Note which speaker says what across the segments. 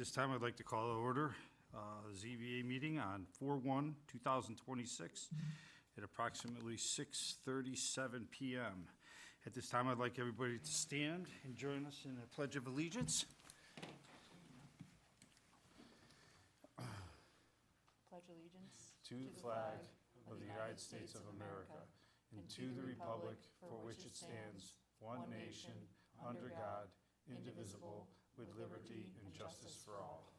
Speaker 1: this time, I'd like to call to order ZBA meeting on 4/1/2026 at approximately 6:37 PM. At this time, I'd like everybody to stand and join us in the Pledge of Allegiance.
Speaker 2: Pledge allegiance
Speaker 3: to the flag of the United States of America and to the republic for which it stands, one nation, under God, indivisible, with liberty and justice for all.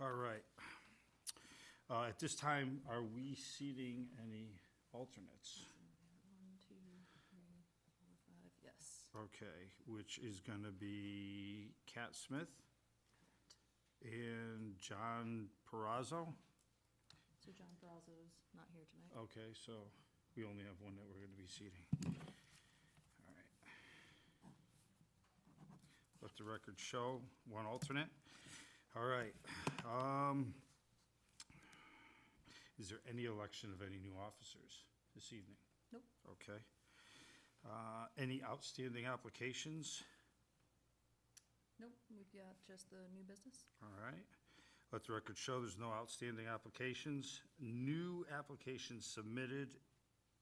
Speaker 1: All right. At this time, are we seating any alternates?
Speaker 2: 1, 2, 3, 4, 5. Yes.
Speaker 1: Okay, which is going to be Kat Smith and John Perazzo.
Speaker 2: So John Perazzo's not here tonight.
Speaker 1: Okay, so we only have one that we're going to be seating. All right. Let the record show one alternate. All right. Is there any election of any new officers this evening?
Speaker 2: Nope.
Speaker 1: Okay. Any outstanding applications?
Speaker 2: Nope, we've got just the new business.
Speaker 1: All right. Let the record show there's no outstanding applications. New applications submitted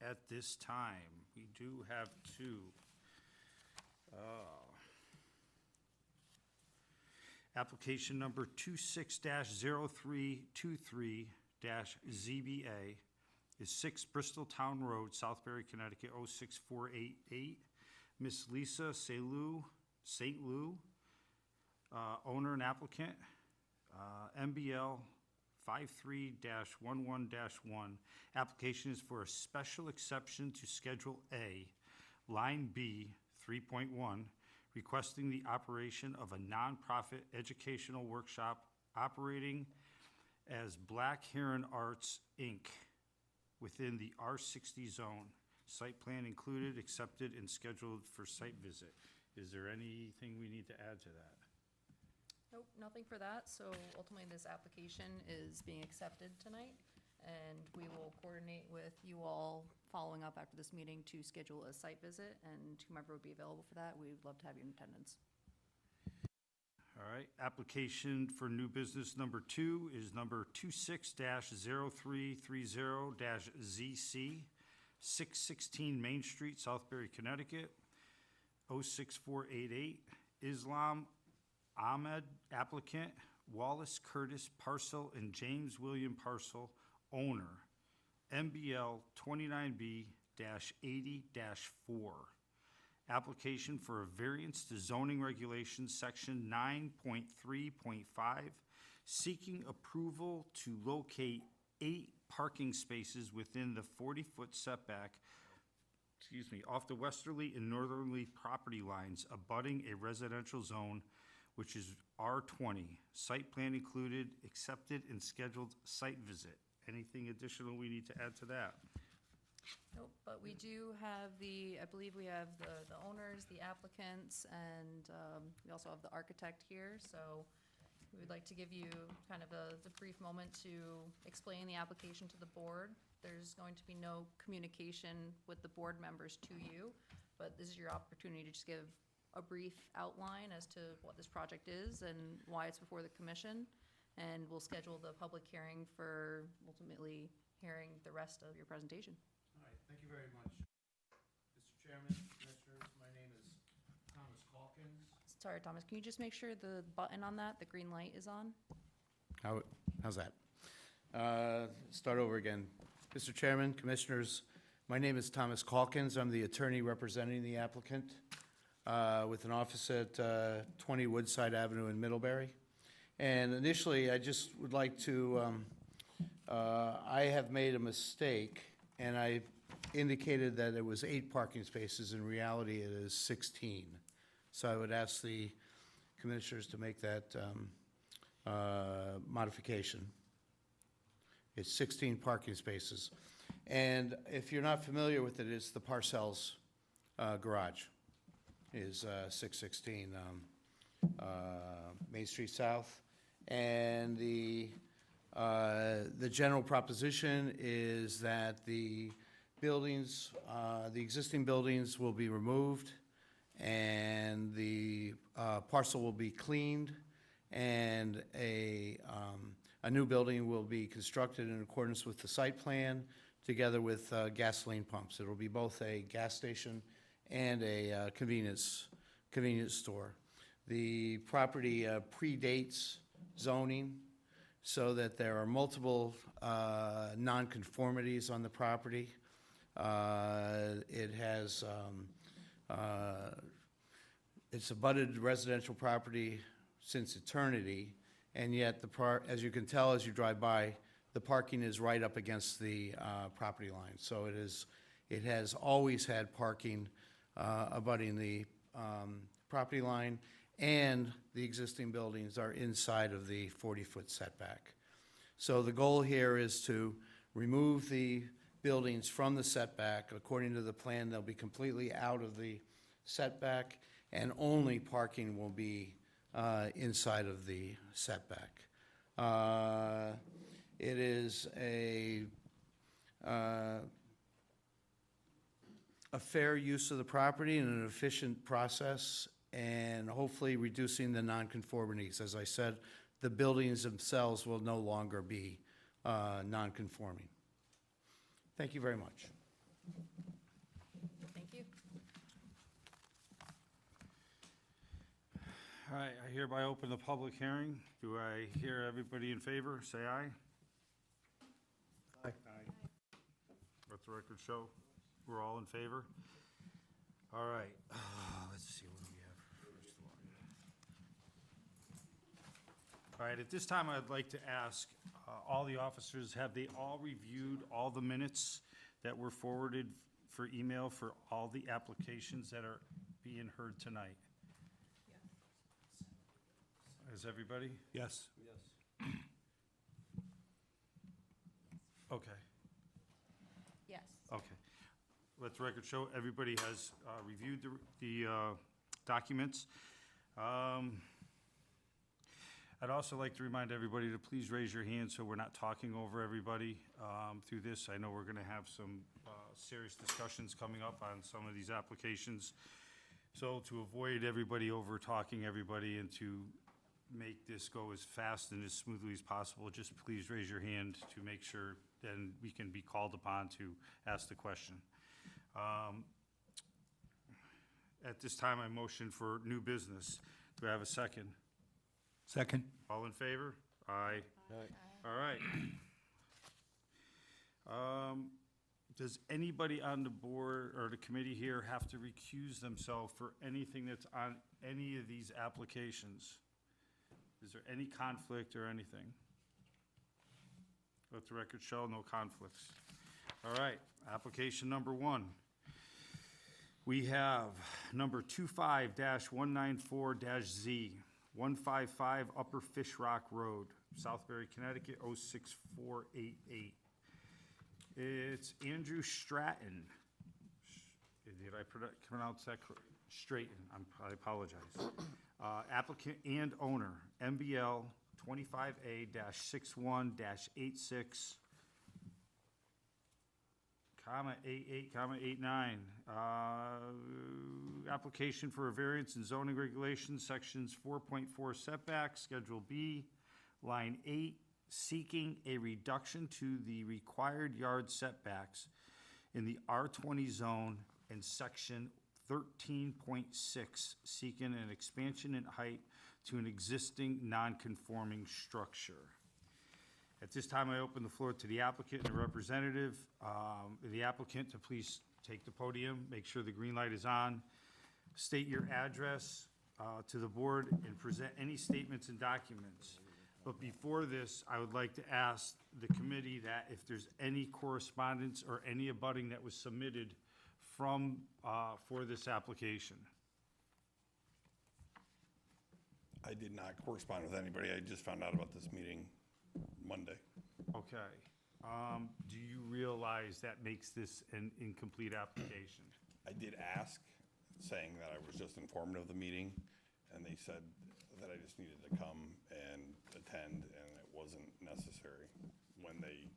Speaker 1: at this time. We do have two. Application number 26-0323-ZBA is 6 Bristol Town Road, Southbury, Connecticut, 06488. Miss Lisa St. Lou, owner and applicant, MBL 53-11-1. Application is for a special exception to Schedule A, Line B 3.1, requesting the operation of a nonprofit educational workshop operating as Black Heron Arts, Inc. within the R60 zone. Site plan included, accepted, and scheduled for site visit. Is there anything we need to add to that?
Speaker 2: Nope, nothing for that. So ultimately, this application is being accepted tonight, and we will coordinate with you all following up after this meeting to schedule a site visit, and whomever would be available for that, we'd love to have you in attendance.
Speaker 1: All right, application for new business number 2 is number 26-0330-ZC, 616 Main Street, Southbury, Connecticut, 06488. Islam Ahmed applicant, Wallace Curtis parcel and James William parcel owner, MBL 29B-80-4. Application for a variance to zoning regulations, section 9.3.5, seeking approval to locate 8 parking spaces within the 40-foot setback, off the westerly and northerly property lines abutting a residential zone, which is R20. Site plan included, accepted, and scheduled site visit. Anything additional we need to add to that?
Speaker 2: Nope, but we do have I believe we have the owners, the applicants, and we also have the architect here. So we would like to give you kind of the brief moment to explain the application to the board. There's going to be no communication with the board members to you, but this is your opportunity to just give a brief outline as to what this project is and why it's before the commission. And we'll schedule the public hearing for ultimately hearing the rest of your presentation.
Speaker 4: All right, thank you very much. Mr. Chairman, Commissioners, my name is Thomas Calkins.
Speaker 2: Sorry, Thomas, can you just make sure the button on that, the green light, is on?
Speaker 4: How's that? Start over again. Mr. Chairman, Commissioners, my name is Thomas Calkins. I'm the attorney representing the applicant with an office at 20 Woodside Avenue in Middlebury. And initially, I just would like to, I have made a mistake, and I indicated that it was 8 parking spaces. In reality, it is 16. So I would ask the commissioners to make that modification. It's 16 parking spaces. And if you're not familiar with it, it's the Parcells garage. Is 616 Main Street South. And the general proposition is that the buildings, the existing buildings will be removed, and the parcel will be cleaned, and a new building will be constructed in accordance with the site plan, together with gasoline pumps. It will be both a gas station and a convenience store. The property predates zoning, so that there are multiple nonconformities on the property. It has, it's a budded residential property since eternity, and yet as you can tell as you drive by, the parking is right up against the property line. So it has always had parking abutting the property line, and the existing buildings are inside of the 40-foot setback. So the goal here is to remove the buildings from the setback. According to the plan, they'll be completely out of the setback, and only parking will be inside of the setback. It is a fair use of the property and an efficient process, and hopefully reducing the nonconformities. As I said, the buildings themselves will no longer be nonconforming. Thank you very much.
Speaker 2: Thank you.
Speaker 1: All right, I hereby open the public hearing. Do I hear everybody in favor? Say aye.
Speaker 3: Aye.
Speaker 1: Let the record show we're all in favor. All right, let's see, what do we have for first one? All right, at this time, I'd like to ask all the officers, have they all reviewed all the minutes that were forwarded for email for all the applications that are being heard tonight? Is everybody?
Speaker 3: Yes.
Speaker 1: Okay.
Speaker 2: Yes.
Speaker 1: Okay. Let the record show, everybody has reviewed the documents. I'd also like to remind everybody to please raise your hand so we're not talking over everybody through this. I know we're going to have some serious discussions coming up on some of these applications. So to avoid everybody over talking everybody and to make this go as fast and as smoothly as possible, just please raise your hand to make sure then we can be called upon to ask the question. At this time, I motion for new business. Do I have a second?
Speaker 3: Second.
Speaker 1: All in favor? Aye. All right. Does anybody on the board or the committee here have to recuse themselves for anything that's on any of these applications? Is there any conflict or anything? Let the record show, no conflicts. All right, application number 1. We have number 25-194-Z, 155 Upper Fish Rock Road, Southbury, Connecticut, 06488. It's Andrew Stratton. Did I pronounce that correct? Straighten, I apologize. Applicant and owner, MBL 25A-61-86, comma 88, comma 89. Application for a variance in zoning regulations, sections 4.4 setbacks, Schedule B, line 8, seeking a reduction to the required yard setbacks in the R20 zone and section 13.6, seeking an expansion in height to an existing non-conforming structure. At this time, I open the floor to the applicant and the representative. The applicant to please take the podium, make sure the green light is on, state your address to the board, and present any statements and documents. But before this, I would like to ask the committee that if there's any correspondence or any abutting that was submitted from, for this application.
Speaker 5: I did not correspond with anybody. I just found out about this meeting Monday.
Speaker 1: Okay. Do you realize that makes this an incomplete application?
Speaker 5: I did ask, saying that I was just informed of the meeting, and they said that I just needed to come and attend, and it wasn't necessary when they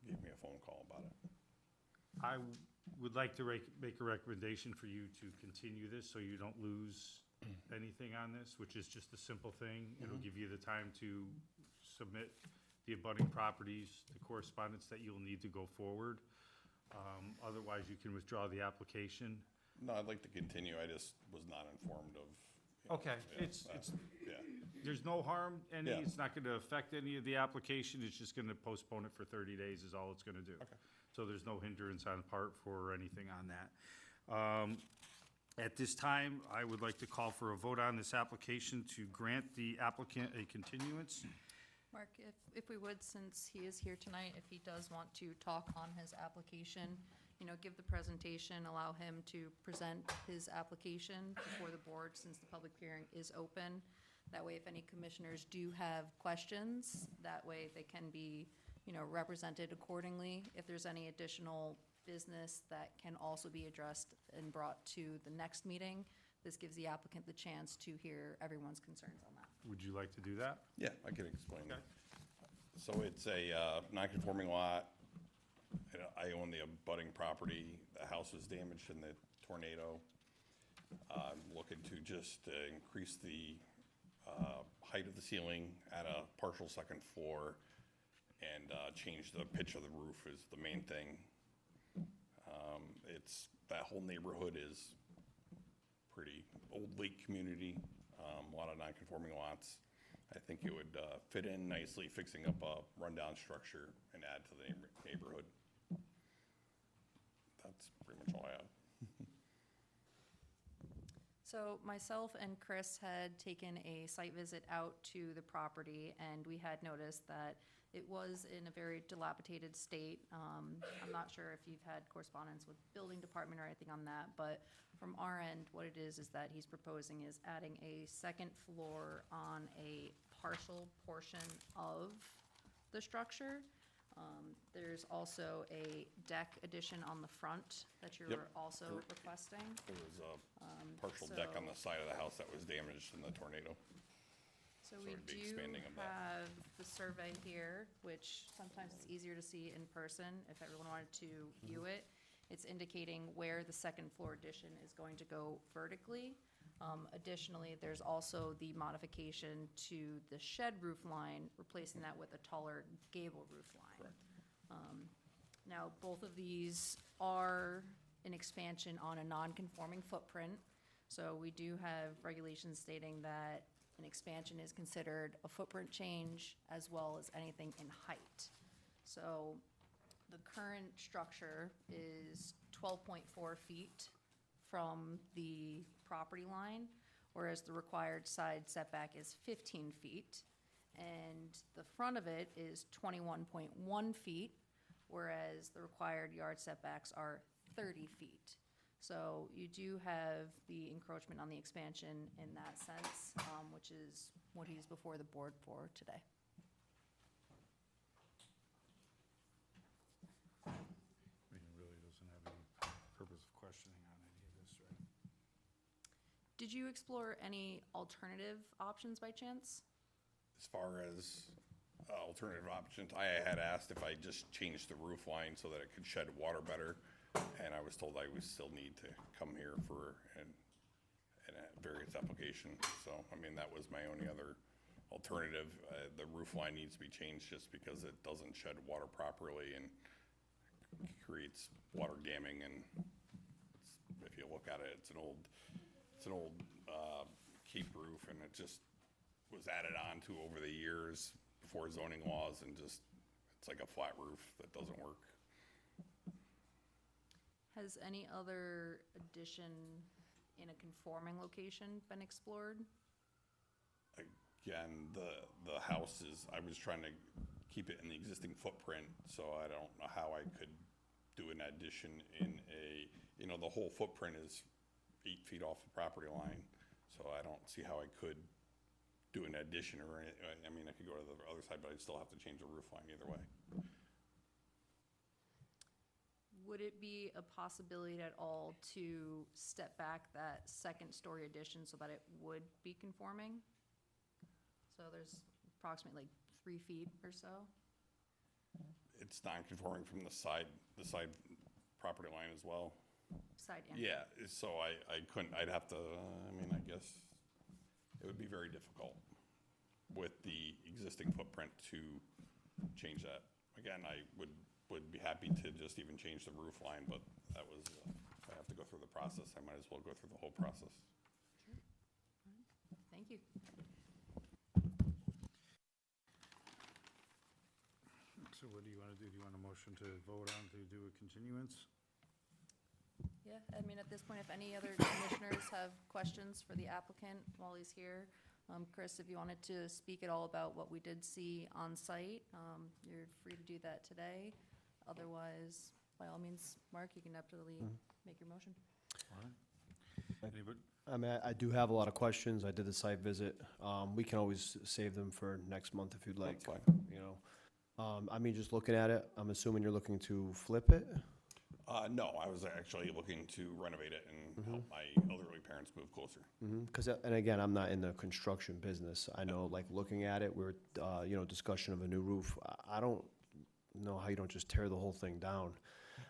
Speaker 5: gave me a phone call about it.
Speaker 1: would like to make a recommendation for you to continue this so you don't lose anything on this, which is just a simple thing. It'll give you the time to submit the abutting properties, the correspondence that you'll need to go forward. Otherwise, you can withdraw the application.
Speaker 5: No, I'd like to continue. I just was not informed of. you know,
Speaker 1: Okay,
Speaker 5: yeah,
Speaker 1: it's,
Speaker 5: yeah.
Speaker 1: there's no harm,
Speaker 5: Yeah.
Speaker 1: it's not gonna affect any of the application, it's just gonna postpone it for 30 days is all it's gonna do.
Speaker 5: Okay.
Speaker 1: So there's no hindrance on part for anything on that. At this time, I would like to call for a vote on this application to grant the applicant a continuance.
Speaker 2: Mark, if we would, since he is here tonight, if he does want to talk on his application, give the presentation, allow him to present his application before the board, since the public hearing is open. That way, if any commissioners do have questions, that way they can be, represented accordingly. If there's any additional business that can also be addressed and brought to the next meeting, this gives the applicant the chance to hear everyone's concerns on that.
Speaker 1: Would you like to do that?
Speaker 5: Yeah, I can explain
Speaker 1: Okay.
Speaker 5: that. So it's a non-conforming lot. And I own the abutting property. The house was damaged in the tornado. I'm looking to just increase the height of the ceiling at a partial second floor and change the pitch of the roof is the main thing. That whole neighborhood is pretty old lake community, a lot of non-conforming lots. I think it would fit in nicely, fixing up a rundown structure and add to the neighborhood. That's pretty much all I have.
Speaker 2: So myself and Chris had taken a site visit out to the property, and we had noticed that it was in a very dilapidated state. I'm not sure if you've had correspondence with building department or anything on that, but from our end, what it is that he's proposing is adding a second floor on a partial portion of the structure. There's also a deck addition on the front that you're
Speaker 5: Yep.
Speaker 2: also
Speaker 5: Correct.
Speaker 2: requesting.
Speaker 5: There was a partial deck on the side of the house that was damaged in the tornado.
Speaker 2: So
Speaker 5: So
Speaker 2: we
Speaker 5: it'd be
Speaker 2: do
Speaker 5: expanding of that.
Speaker 2: have the survey here, which sometimes it's easier to see in person if everyone wanted to view it. It's indicating where the second floor addition is going to go vertically. Additionally, there's also the modification to the shed roof line, replacing that with a taller gable roof line. Now, both of these are an expansion on a non-conforming footprint. So we do have regulations stating that an expansion is considered a footprint change as well as anything in height. So the current structure is 12.4 feet from the property line, whereas the required side setback is 15 feet. And the front of it is 21.1 feet, whereas the required yard setbacks are 30 feet. So you do have the encroachment on the expansion in that sense, which is what he's before the board for today.
Speaker 1: I mean, it really doesn't have any purpose of questioning on any of this, right?
Speaker 2: Did you explore any alternative options by chance?
Speaker 5: As far as alternative options, I had asked if I just changed the roof line so that it could shed water better, and I was told I would still need to come here for a various application. So, I mean, that was my only other alternative. The roof line needs to be changed just because it doesn't shed water properly and creates water damming, and if you look at it, it's an old cape roof, and it just was added on to over the years before zoning laws, and just, it's like a flat roof that doesn't work.
Speaker 2: Has any other addition in a conforming location been explored?
Speaker 5: Again, the house is, I was trying to keep it in the existing footprint, so I don't know how I could do an addition in the whole footprint is 8 feet off the property line, so I don't see how I could do an addition or, I mean, I could go to the other side, but I'd still have to change the roof line either way.
Speaker 2: Would it be a possibility at all to step back that second story addition so that it would be conforming? So there's approximately like 3 feet or so?
Speaker 5: It's non-conforming from the side property line as well.
Speaker 2: Side and.
Speaker 5: Yeah, so I couldn't, I'd have to, I mean, I guess it would be very difficult with the existing footprint to change that. Again, I would be happy to just even change the roof line, but that was, if I have to go through the process, I might as well go through the whole process.
Speaker 2: Thank you.
Speaker 1: So what do you want to do? Do you want a motion to vote on to do a continuance?
Speaker 2: Yeah, I mean, at this point, if any other commissioners have questions for the applicant while he's here, Chris, if you wanted to speak at all about what we did see on site, you're free to do that today. Otherwise, by all means, Mark, you can absolutely make your motion.
Speaker 1: All right. Anybody?
Speaker 6: I mean, I do have a lot of questions. I did the site visit. We can always save them for next month if you'd like.
Speaker 5: That's fine.
Speaker 6: You know, I mean, just looking at it, I'm assuming you're looking to flip it?
Speaker 5: No, I was actually looking to renovate it and help my elderly parents move closer.
Speaker 6: Because, and again, I'm not in the construction business. I know, like, looking at it, we're, you know, discussion of a new roof. I don't know how you don't just tear the whole thing down.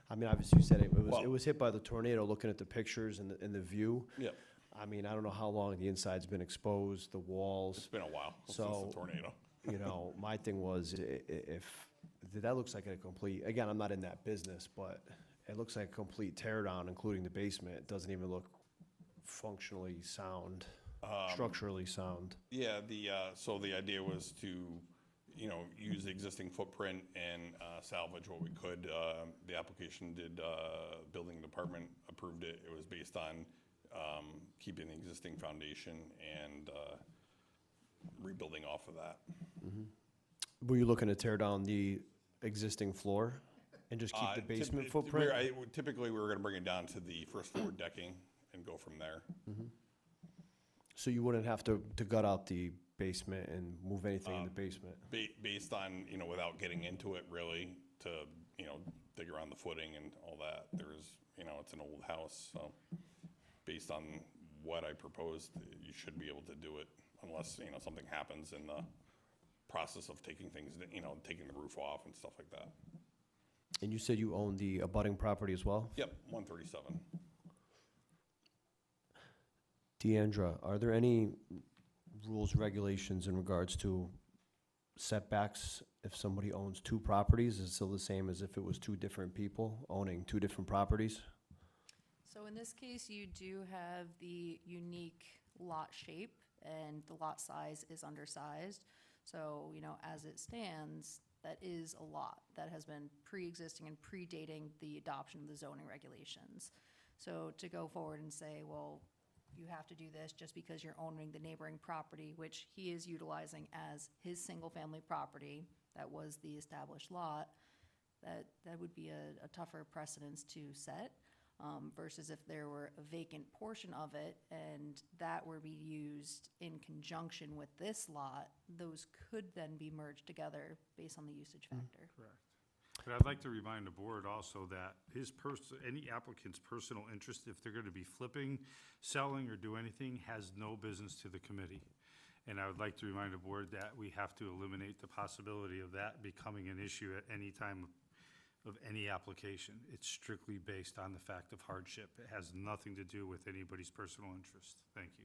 Speaker 6: I mean, obviously, you said it was hit by the tornado, looking at the pictures and the view.
Speaker 5: Yep.
Speaker 6: I mean, I don't know how long the inside's been exposed, the walls.
Speaker 5: It's been a while since
Speaker 6: So-
Speaker 5: the tornado.
Speaker 6: You know, my thing was, if, that looks like a complete, again, I'm not in that business, but it looks like a complete tear down, including the basement. It doesn't even look functionally sound, structurally sound.
Speaker 5: Yeah, so the idea was to, you know, use the existing footprint and salvage what we could. The application did, building department approved it. It was based on keeping the existing foundation and rebuilding off of that.
Speaker 6: Were you looking to tear down the existing floor and just keep the basement footprint?
Speaker 5: Typically, we were gonna bring it down to the first floor decking and go from there.
Speaker 6: So you wouldn't have to gut out the basement and move anything in the basement?
Speaker 5: Based on, you know, without getting into it really, to, you know, dig around the footing and all that, there's, you know, it's an old house, so based on what I proposed, you should be able to do it unless, you know, something happens in the process of taking things, you know, taking the roof off and stuff like that.
Speaker 6: And you said you own the abutting property as well?
Speaker 5: Yep, 137.
Speaker 6: Deandra, are there any rules, regulations in regards to setbacks if somebody owns two properties? Is it still the same as if it was two different people owning two different properties?
Speaker 2: So in this case, you do have the unique lot shape, and the lot size is undersized. So, you know, as it stands, that is a lot that has been pre-existing and predating the adoption of the zoning regulations. So to go forward and say, well, you have to do this just because you're owning the neighboring property, which he is utilizing as his single-family property, that was the established lot, that would be a tougher precedence to set. Versus if there were a vacant portion of it and that were be used in conjunction with this lot, those could then be merged together based on the usage factor.
Speaker 1: Correct. But I'd like to remind the board also that any applicant's personal interest, if they're gonna be flipping, selling, or do anything, has no business to the committee. And I would like to remind the board that we have to eliminate the possibility of that becoming an issue at any time of any application. It's strictly based on the fact of hardship. It has nothing to do with anybody's personal interest. Thank you.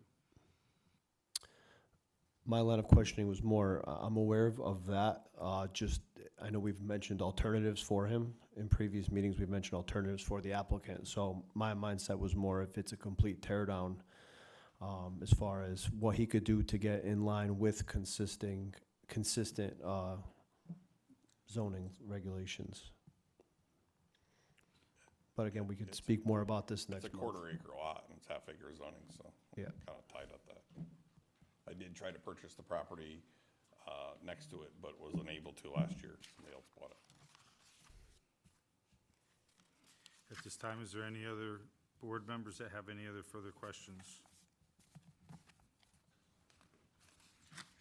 Speaker 6: My line of questioning was more, I'm aware of that, just, I know we've mentioned alternatives for him. In previous meetings, we've mentioned alternatives for the applicant. So my mindset was more if it's a complete tear down, as far as what he could do to get in line with consistent zoning regulations. But again, we could speak more about this next
Speaker 5: It's a
Speaker 6: month.
Speaker 5: 1/4 acre lot and it's half acre zoning, so.
Speaker 6: Yeah.
Speaker 5: Kind of tied up that. I did try to purchase the property next to it, but was unable to last year. Somebody else bought it.
Speaker 1: At this time, is there any other board members that have any other further questions?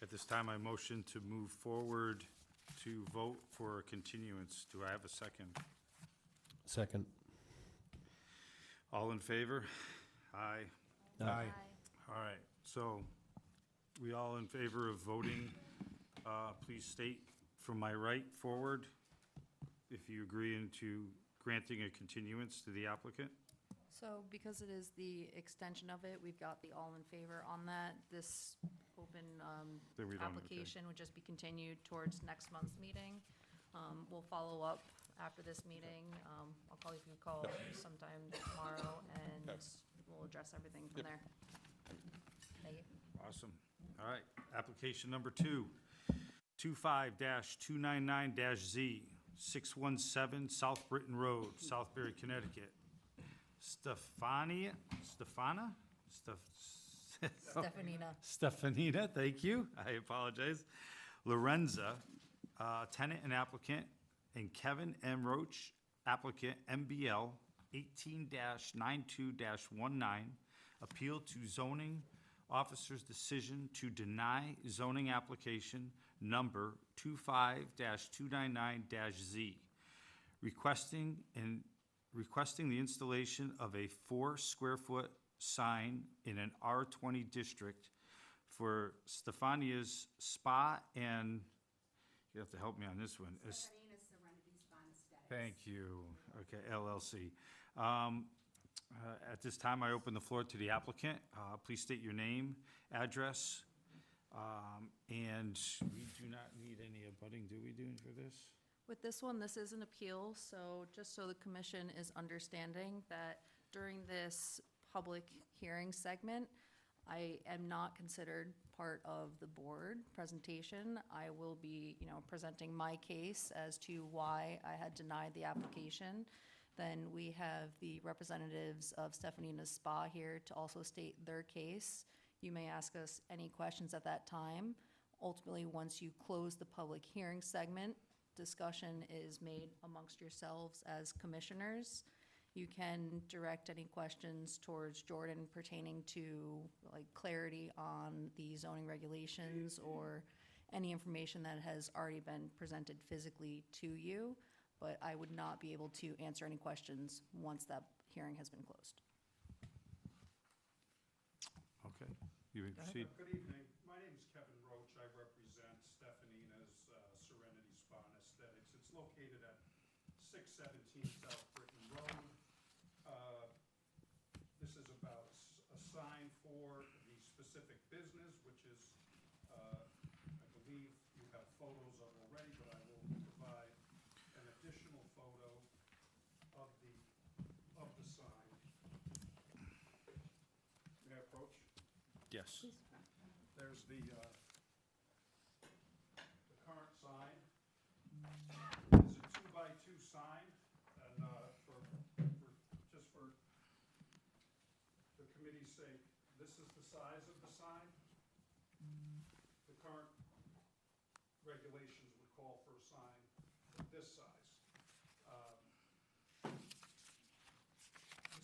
Speaker 1: At this time, I motion to move forward to vote for a continuance. Do I have a second?
Speaker 6: Second.
Speaker 1: All in favor? Aye.
Speaker 6: Aye.
Speaker 1: All right, so we all in favor of voting? Please state from my right forward if you agree to granting a continuance to the applicant.
Speaker 2: So because it is the extension of it, we've got the all in favor on that. This open
Speaker 1: Then we don't- okay.
Speaker 2: application would just be continued towards next month's meeting. We'll follow up after this meeting. I'll call you if you call sometime tomorrow, and we'll address everything from there. Thank you.
Speaker 1: Awesome. All right, application number 25-299-Z, 617 South Britton Road, Southbury, Connecticut. Stefania?
Speaker 2: Stefanina.
Speaker 1: Stefanina, thank you. I apologize. Lorenza, tenant and applicant, and Kevin M. Roach, applicant, MBL 18-92-19, appeal to zoning officer's decision to deny zoning application number 25-299-Z, requesting the installation of a 4-square-foot sign in an R20 district for Stefania's Spa and, you have to help me on this one.
Speaker 7: Stefanina Serenity Spa and Aesthetics.
Speaker 1: Thank you. Okay, LLC. At this time, I open the floor to the applicant. Please state your name, address, and we do not need any abutting, do we, for this?
Speaker 2: With this one, this is an appeal, so just so the commission is understanding that during this public hearing segment, I am not considered part of the board presentation. I will be, presenting my case as to why I had denied the application. Then we have the representatives of Stefanina's Spa here to also state their case. You may ask us any questions at that time. Ultimately, once you close the public hearing segment, discussion is made amongst yourselves as commissioners. You can direct any questions towards Jordan pertaining to like clarity on the zoning regulations or any information that has already been presented physically to you, but I would not be able to answer any questions once that hearing has been closed.
Speaker 1: Okay, you may proceed.
Speaker 3: Good evening. My name is Kevin Roach. I represent Stefanina's Serenity Spa and Aesthetics. It's located at 617 South Britton Road. This is about a sign for the specific business, which is, I believe you have photos of already, but I will provide an additional photo of the sign. May I approach?
Speaker 1: Yes.
Speaker 3: There's the current sign. It's a 2x2 sign, and just for the committee's sake, this is the size of the sign. The current regulations would call for a sign of this size. The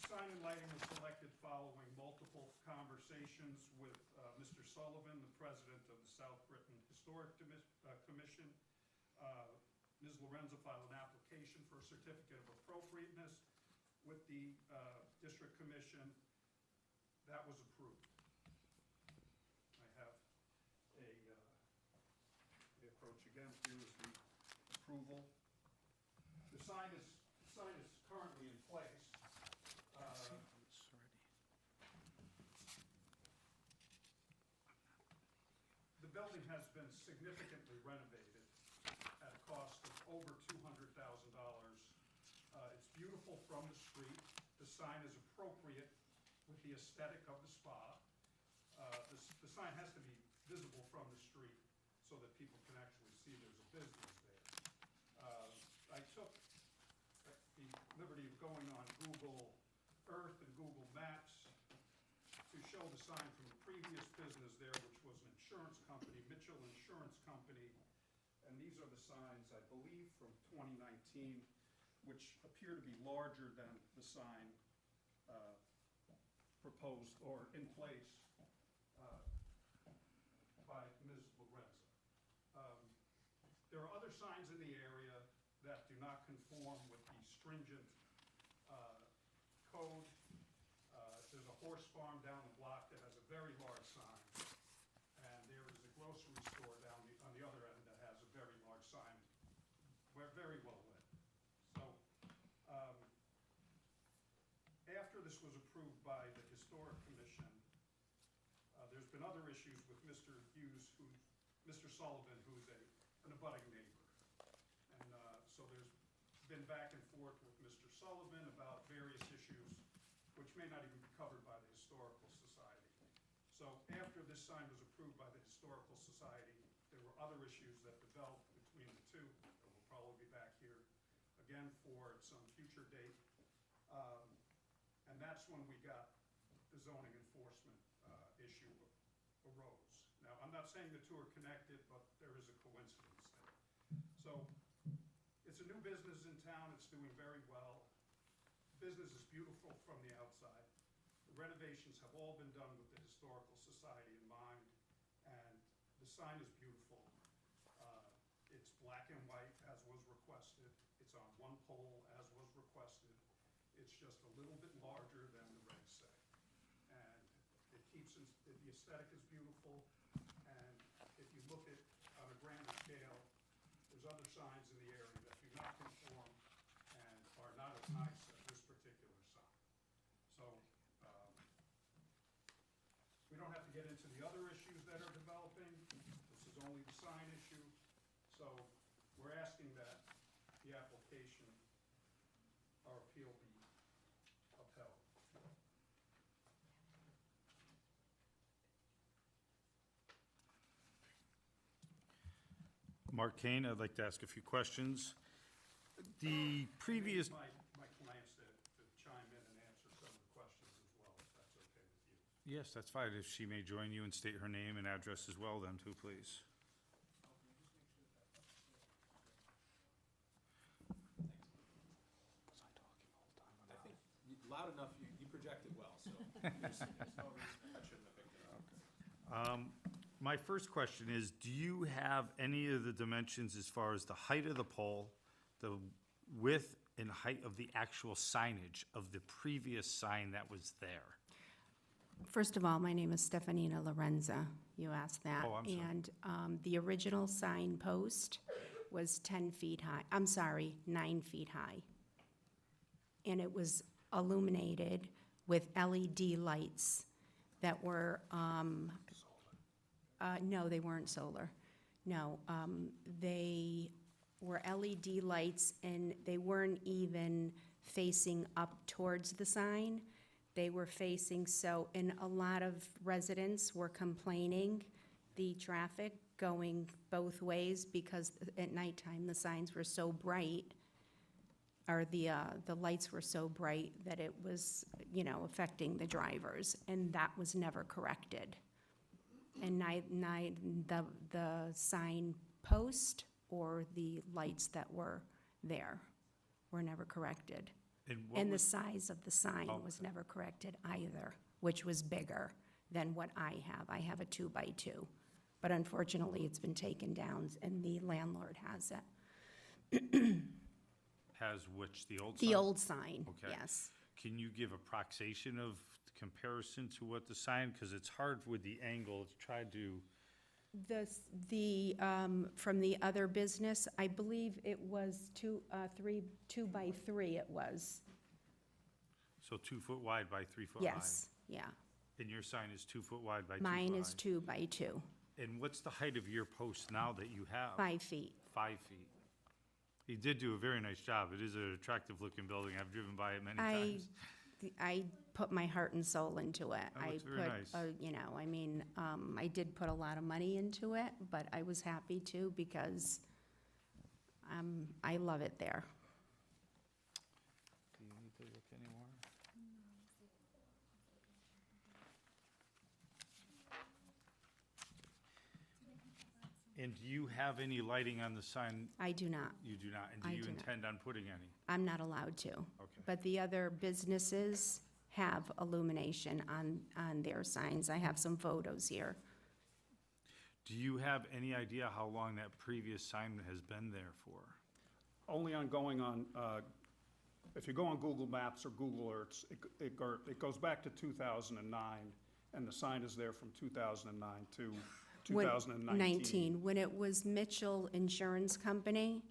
Speaker 3: sign and lighting was selected following multiple conversations with Mr. Sullivan, the president of the South Britton Historic Commission. Ms. Lorenza filed an application for a certificate of appropriateness with the district commission. That was approved. I have the approach again. Here is the approval. The sign is currently in place. The building has been significantly renovated at a cost of over $200,000. It's beautiful from the street. The sign is appropriate with the aesthetic of the spa. The sign has to be visible from the street so that people can actually see there's a business there. I took the liberty of going on Google Earth and Google Maps to show the sign from the previous business there, which was an insurance company, Mitchell Insurance Company. And these are the signs, I believe, from 2019, which appear to be larger than the sign proposed or in place by Ms. Lorenza. There are other signs in the area that do not conform with the stringent code. There's a horse farm down the block that has a very large sign, and there is a grocery store down on the other end that has a very large sign. We're very well lit. So
Speaker 8: this was approved by the Historic Commission, there's been other issues with Mr. Hughes, Mr. Sullivan, who's an abutting neighbor. And so there's been back and forth with Mr. Sullivan about various issues, which may not even be covered by the Historical Society. So after this sign was approved by the Historical Society, there were other issues that developed between the two, that will probably be back here again for some future date. And that's when we got the zoning enforcement issue arose. Now, I'm not saying the two are connected, but there is a coincidence there. So it's a new business in town, it's doing very well. Business is beautiful from the outside. The renovations have all been done with the Historical Society in mind, and the sign is beautiful. It's black and white, as was requested. It's on one pole, as was requested. It's just a little bit larger than the regs say. And it keeps, the aesthetic is beautiful, and if you look at, on a grander scale, there's other signs in the area that do not conform and are not as nice as this particular sign. So, we don't have to get into the other issues that are developing. This is only the sign issue. So, we're asking that the application, our appeal be upheld.
Speaker 1: Mark Kane, I'd like to ask a few questions. The previous,
Speaker 8: My clients to chime in and answer some of the questions as well, if that's okay with you.
Speaker 1: yes, that's fine. If she may join you and state her name and address as well then too, please.
Speaker 9: I think loud enough, you projected well, so there's no reason I shouldn't have picked it up.
Speaker 1: My first question is, do you have any of the dimensions as far as the height of the pole, the width and height of the actual signage of the previous sign that was there?
Speaker 7: First of all, my name is Stefanina Lorenza. You asked that.
Speaker 1: Oh, I'm sorry.
Speaker 7: And the original sign post was 10 feet high. I'm sorry, 9 feet high. And it was illuminated with LED lights that were, no, they weren't solar. No, they were LED lights, and they weren't even facing up towards the sign. They were facing, and a lot of residents were complaining, the traffic going both ways, because at nighttime, the signs were so bright, or the lights were so bright that it was, affecting the drivers, and that was never corrected. And the sign post or the lights that were there were never corrected.
Speaker 1: what
Speaker 7: And the
Speaker 1: was-
Speaker 7: size of the sign was
Speaker 1: Okay.
Speaker 7: never corrected either, which was bigger than what I have. I have a 2x2, but unfortunately, it's been taken down, and the landlord has it.
Speaker 1: Has which, the old sign?
Speaker 7: The old sign,
Speaker 1: Okay.
Speaker 7: yes.
Speaker 1: Can you give approximation of comparison to what the sign, because it's hard with the angle, it's tried to,
Speaker 7: From the other business, I believe it was 2x3 it was.
Speaker 1: so 2 foot wide by 3 foot high?
Speaker 7: Yes, yeah.
Speaker 1: And your sign is 2 foot wide by 2 foot high?
Speaker 7: Mine is 2x2,
Speaker 1: And what's the height of your post now that you have?
Speaker 7: 5 feet.
Speaker 1: 5 feet. You did do a very nice job. It is an attractive-looking building. I've driven by it many times.
Speaker 7: I put my heart and soul into it.
Speaker 1: That looks very nice.
Speaker 7: I did put a lot of money into it, but I was happy to, because I love it there.
Speaker 1: Do you need to look anymore? And do you have any lighting on the sign?
Speaker 7: I do not.
Speaker 1: You do not, and
Speaker 7: I
Speaker 1: do you
Speaker 7: do not.
Speaker 1: intend on putting any?
Speaker 7: I'm not allowed to.
Speaker 1: Okay.
Speaker 7: But the other businesses have illumination on their signs. I have some photos here.
Speaker 1: Do you have any idea how long that previous sign has been there for?
Speaker 8: Only on going on, if you go on Google Maps or Google Earths, it goes back to 2009, and the sign is there from 2009 to 2019.
Speaker 7: When it was Mitchell Insurance Company,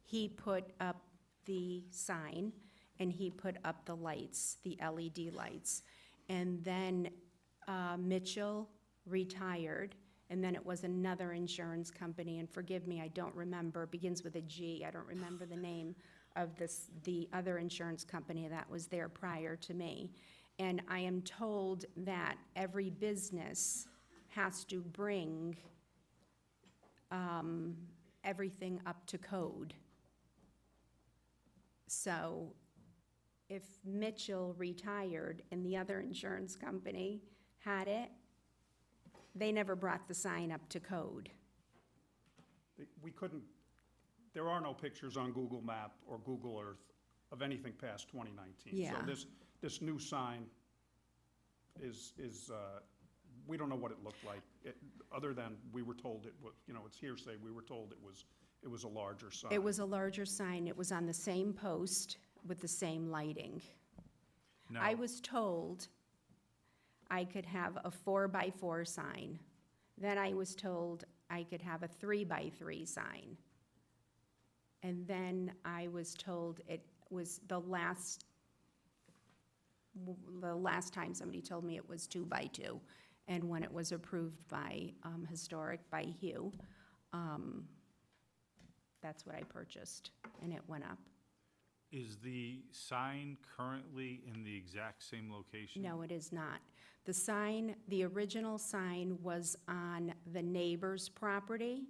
Speaker 7: he put up the sign, and he put up the lights, the LED lights. And then Mitchell retired, and then it was another insurance company, and forgive me, I don't remember, begins with a G, I don't remember the name of the other insurance company that was there prior to me. And I am told that every business has to bring everything up to code. So if Mitchell retired and the other insurance company had it, they never brought the sign up to code.
Speaker 8: We couldn't, there are no pictures on Google Map or Google Earth of anything past 2019.
Speaker 7: Yeah.
Speaker 8: So this new sign is, we don't know what it looked like, other than we were told it was, it's hearsay, we were told it was a larger sign.
Speaker 7: It was a larger sign, it was on the same post with the same lighting.
Speaker 1: Now,
Speaker 7: I was told I could have a 4x4 sign. Then I was told I could have a 3x3 sign. And then I was told it was the last time somebody told me it was 2x2. And when it was approved by Historic, by Hugh, that's what I purchased, and it went up.
Speaker 1: is the sign currently in the exact same location?
Speaker 7: No, it is not. The sign, the original sign was on the neighbor's property.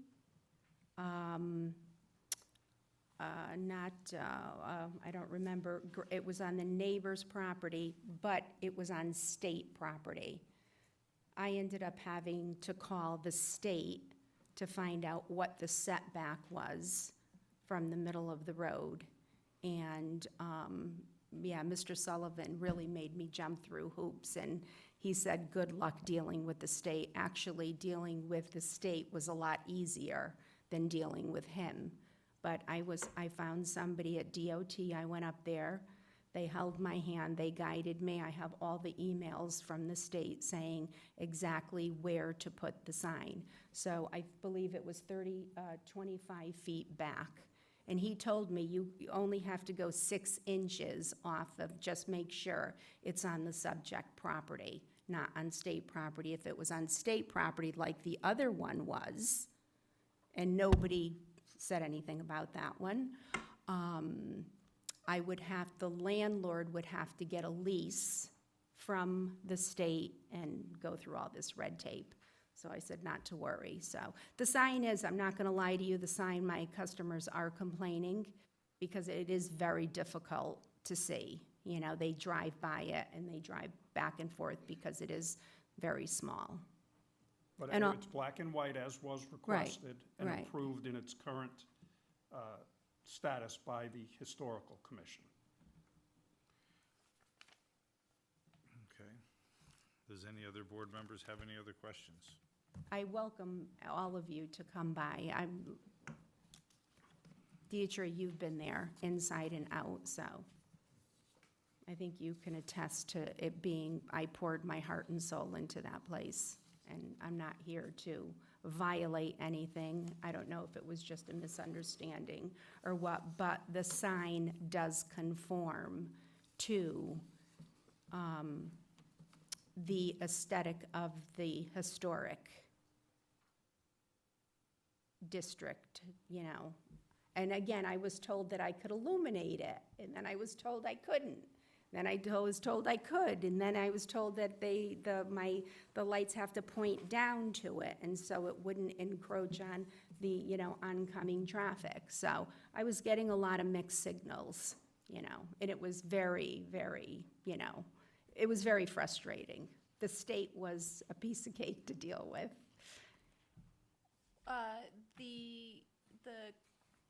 Speaker 7: I don't remember, it was on the neighbor's property, but it was on state property. I ended up having to call the state to find out what the setback was from the middle of the road. And, yeah, Mr. Sullivan really made me jump through hoops, and he said, good luck dealing with the state. Actually, dealing with the state was a lot easier than dealing with him. But I found somebody at DOT, I went up there, they held my hand, they guided me. I have all the emails from the state saying exactly where to put the sign. So I believe it was 25 feet back. And he told me, you only have to go 6 inches off of, just make sure it's on the subject property, not on state property. If it was on state property like the other one was, and nobody said anything about that one, the landlord would have to get a lease from the state and go through all this red tape. So I said not to worry. So the sign is, I'm not gonna lie to you, the sign, my customers are complaining because it is very difficult to see. You know, they drive by it and they drive back and forth because it is very small.
Speaker 8: But
Speaker 7: And
Speaker 8: it's black and white as was requested and
Speaker 7: right.
Speaker 8: approved in its current status by the Historical Commission.
Speaker 1: Okay. Does any other board members have any other questions?
Speaker 7: I welcome all of you to come by. Deirdre, you've been there inside and out, so I think you can attest to it being, I poured my heart and soul into that place. And I'm not here to violate anything. I don't know if it was just a misunderstanding or what, but the sign does conform to the aesthetic of the historic district, you know. And again, I was told that I could illuminate it, and then I was told I couldn't. Then I was told I could, and then I was told that the lights have to point down to it, and so it wouldn't encroach on the, you know, oncoming traffic. So I was getting a lot of mixed signals, you know, and it was very, very, you know, it was very frustrating. The state was a piece of cake to deal with.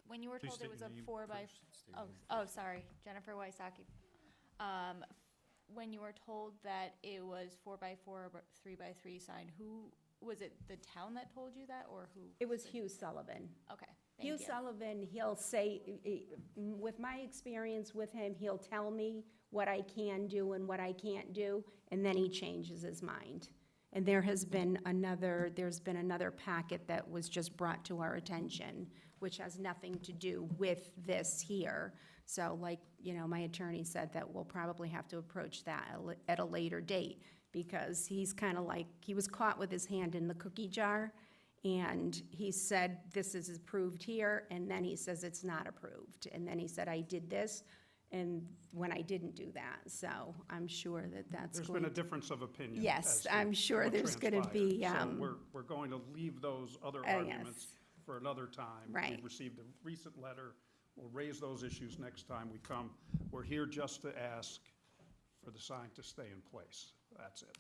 Speaker 10: When you were
Speaker 1: Please
Speaker 10: told it
Speaker 1: state
Speaker 10: was
Speaker 1: your
Speaker 10: a
Speaker 1: name
Speaker 10: 4x,
Speaker 1: first, state your name
Speaker 10: sorry, Jennifer Wysocki. When you were told that it was 4x4 or 3x3 sign, who, was it the town that told you that, or who?
Speaker 7: It was Hugh Sullivan.
Speaker 10: Okay, thank you.
Speaker 7: Hugh Sullivan, he'll say, with my experience with him, he'll tell me what I can do and what I can't do, and then he changes his mind. And there's been another packet that was just brought to our attention, which has nothing to do with this here. So like, my attorney said that we'll probably have to approach that at a later date, because he's kind of like, he was caught with his hand in the cookie jar, and he said, this is approved here, and then he says it's not approved. And then he said, I did this, and when I didn't do that. So I'm sure that that's
Speaker 8: There's
Speaker 7: going
Speaker 8: been
Speaker 7: to.
Speaker 8: a difference of opinion.
Speaker 7: Yes,
Speaker 8: as to
Speaker 7: I'm sure
Speaker 8: what
Speaker 7: there's gonna be,
Speaker 8: transpired. So we're going to leave those other
Speaker 7: yes.
Speaker 8: arguments for another time.
Speaker 7: Right.
Speaker 8: We've received a recent letter. We'll raise those issues next time we come. We're here just to ask for the sign to stay in place. That's it.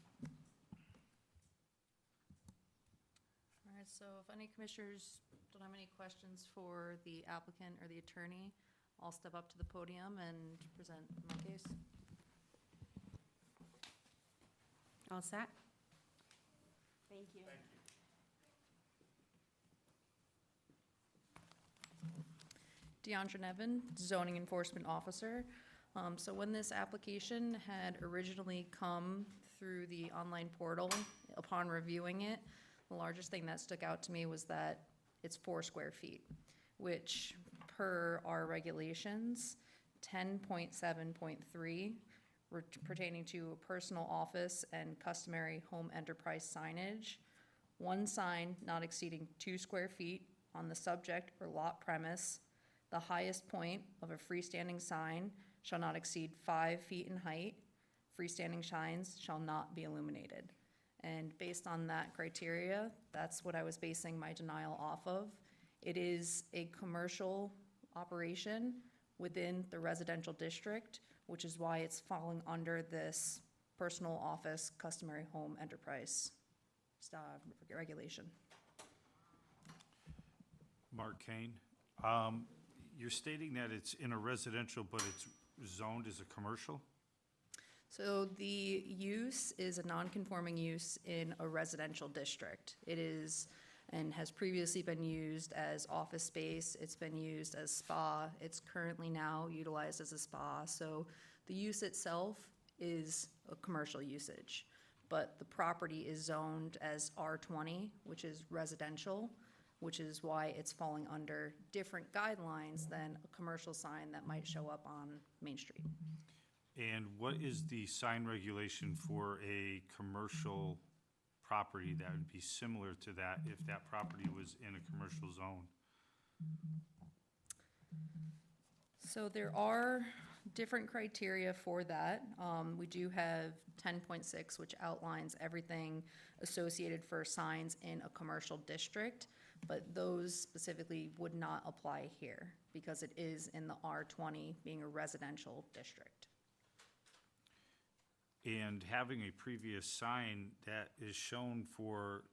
Speaker 2: All right, so if any commissioners don't have any questions for the applicant or the attorney, I'll step up to the podium and present my case.
Speaker 7: All set? Thank you.
Speaker 2: Deandra Nevin, zoning enforcement officer. So when this application had originally come through the online portal, upon reviewing it, the largest thing that stuck out to me was that it's 4 square feet, which per our regulations, 10.7.3, pertaining to a personal office and customary home enterprise signage, one sign not exceeding 2 square feet on the subject or lot premise. The highest point of a freestanding sign shall not exceed 5 feet in height. Freestanding signs shall not be illuminated. And based on that criteria, that's what I was basing my denial off of. It is a commercial operation within the residential district, which is why it's falling under this personal office customary home enterprise regulation.
Speaker 1: Mark Kane, you're stating that it's in a residential, but it's zoned as a commercial?
Speaker 2: So the use is a non-conforming use in a residential district. It is, and has previously been used as office space, it's been used as spa, it's currently now utilized as a spa. So the use itself is a commercial usage, but the property is zoned as R20, which is residential, which is why it's falling under different guidelines than a commercial sign that might show up on Main Street.
Speaker 1: And what is the sign regulation for a commercial property that would be similar to that if that property was in a commercial zone?
Speaker 2: So there are different criteria for that. We do have 10.6, which outlines everything associated for signs in a commercial district, but those specifically would not apply here because it is in the R20 being a residential district.
Speaker 1: And having a previous sign that is shown for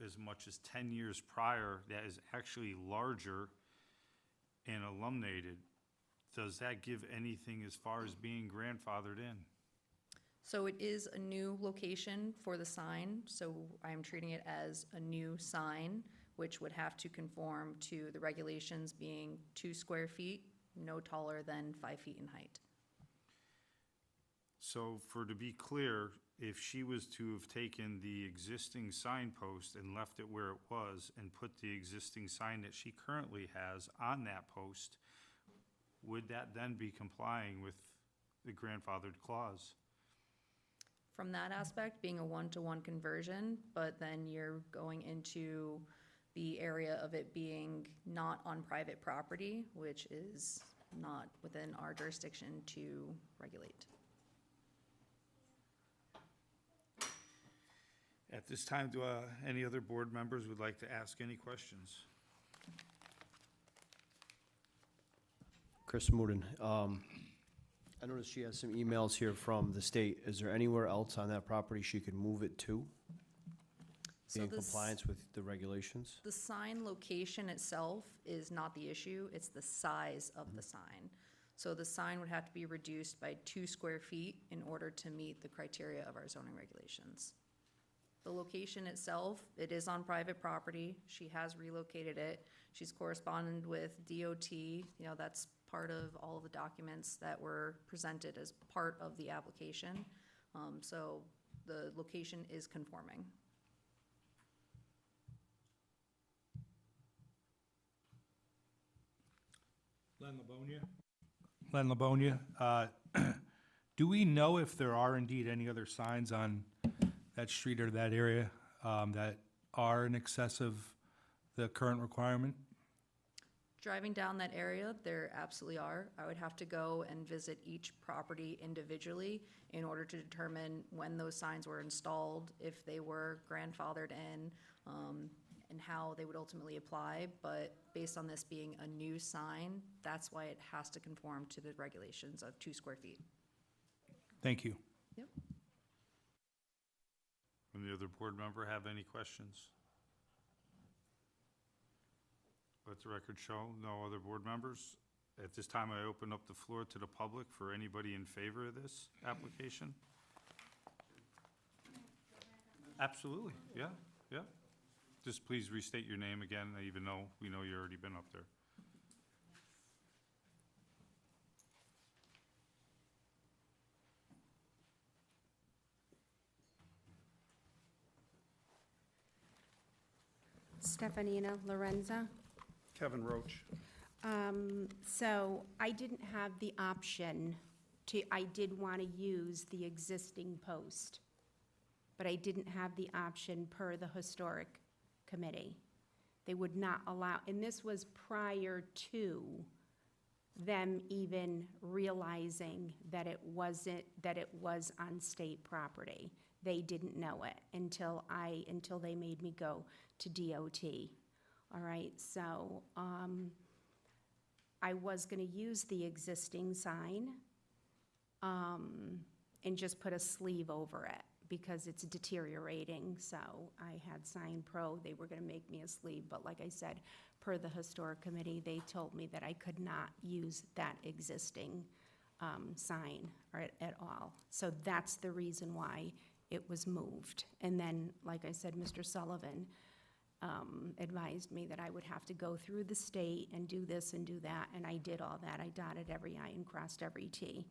Speaker 1: as much as 10 years prior, that is actually larger and illuminated, does that give anything as far as being grandfathered in?
Speaker 2: So it is a new location for the sign, so I am treating it as a new sign, which would have to conform to the regulations being 2 square feet, no taller than 5 feet in height.
Speaker 1: So to be clear, if she was to have taken the existing signpost and left it where it was and put the existing sign that she currently has on that post, would that then be complying with the grandfathered clause?
Speaker 2: From that aspect, being a one-to-one conversion, but then you're going into the area of it being not on private property, which is not within our jurisdiction to regulate.
Speaker 1: At this time, do any other board members would like to ask any questions?
Speaker 6: Chris Mooden, I noticed she has some emails here from the state. Is there anywhere else on that property she could move it to? Be
Speaker 2: So
Speaker 6: in
Speaker 2: this-
Speaker 6: compliance with the regulations?
Speaker 2: The sign location itself is not the issue, it's the size of the sign. So the sign would have to be reduced by 2 square feet in order to meet the criteria of our zoning regulations. The location itself, it is on private property, she has relocated it, she's corresponded with DOT, that's part of all of the documents that were presented as part of the application. So the location is conforming.
Speaker 11: Len Livonia. Do we know if there are indeed any other signs on that street or that area that are in excess of the current requirement?
Speaker 2: Driving down that area, there absolutely are. I would have to go and visit each property individually in order to determine when those signs were installed, if they were grandfathered in, and how they would ultimately apply. But based on this being a new sign, that's why it has to conform to the regulations of 2 square feet.
Speaker 11: Thank you.
Speaker 2: Yep.
Speaker 1: Any other board member have any questions? Let the record show, no other board members. At this time, I open up the floor to the public for anybody in favor of this application. Absolutely, yeah, yeah. Just please restate your name again, even though we know you've already been up there.
Speaker 7: Stefanina Lorenza.
Speaker 8: Kevin Roach.
Speaker 7: So I didn't have the option I did want to use the existing post, but I didn't have the option per the historic committee. They would not allow, and this was prior to them even realizing that it was on state property. They didn't know it until they made me go to DOT. All right, so, I was gonna use the existing sign, and just put a sleeve over it because it's deteriorating. So I had Sign Pro, they were gonna make me a sleeve, but like I said, per the historic committee, they told me that I could not use that existing, sign at all. So that's the reason why it was moved. And then, like I said, Mr. Sullivan, advised me that I would have to go through the state and do this and do that, and I did all that. I dotted every I and crossed every T.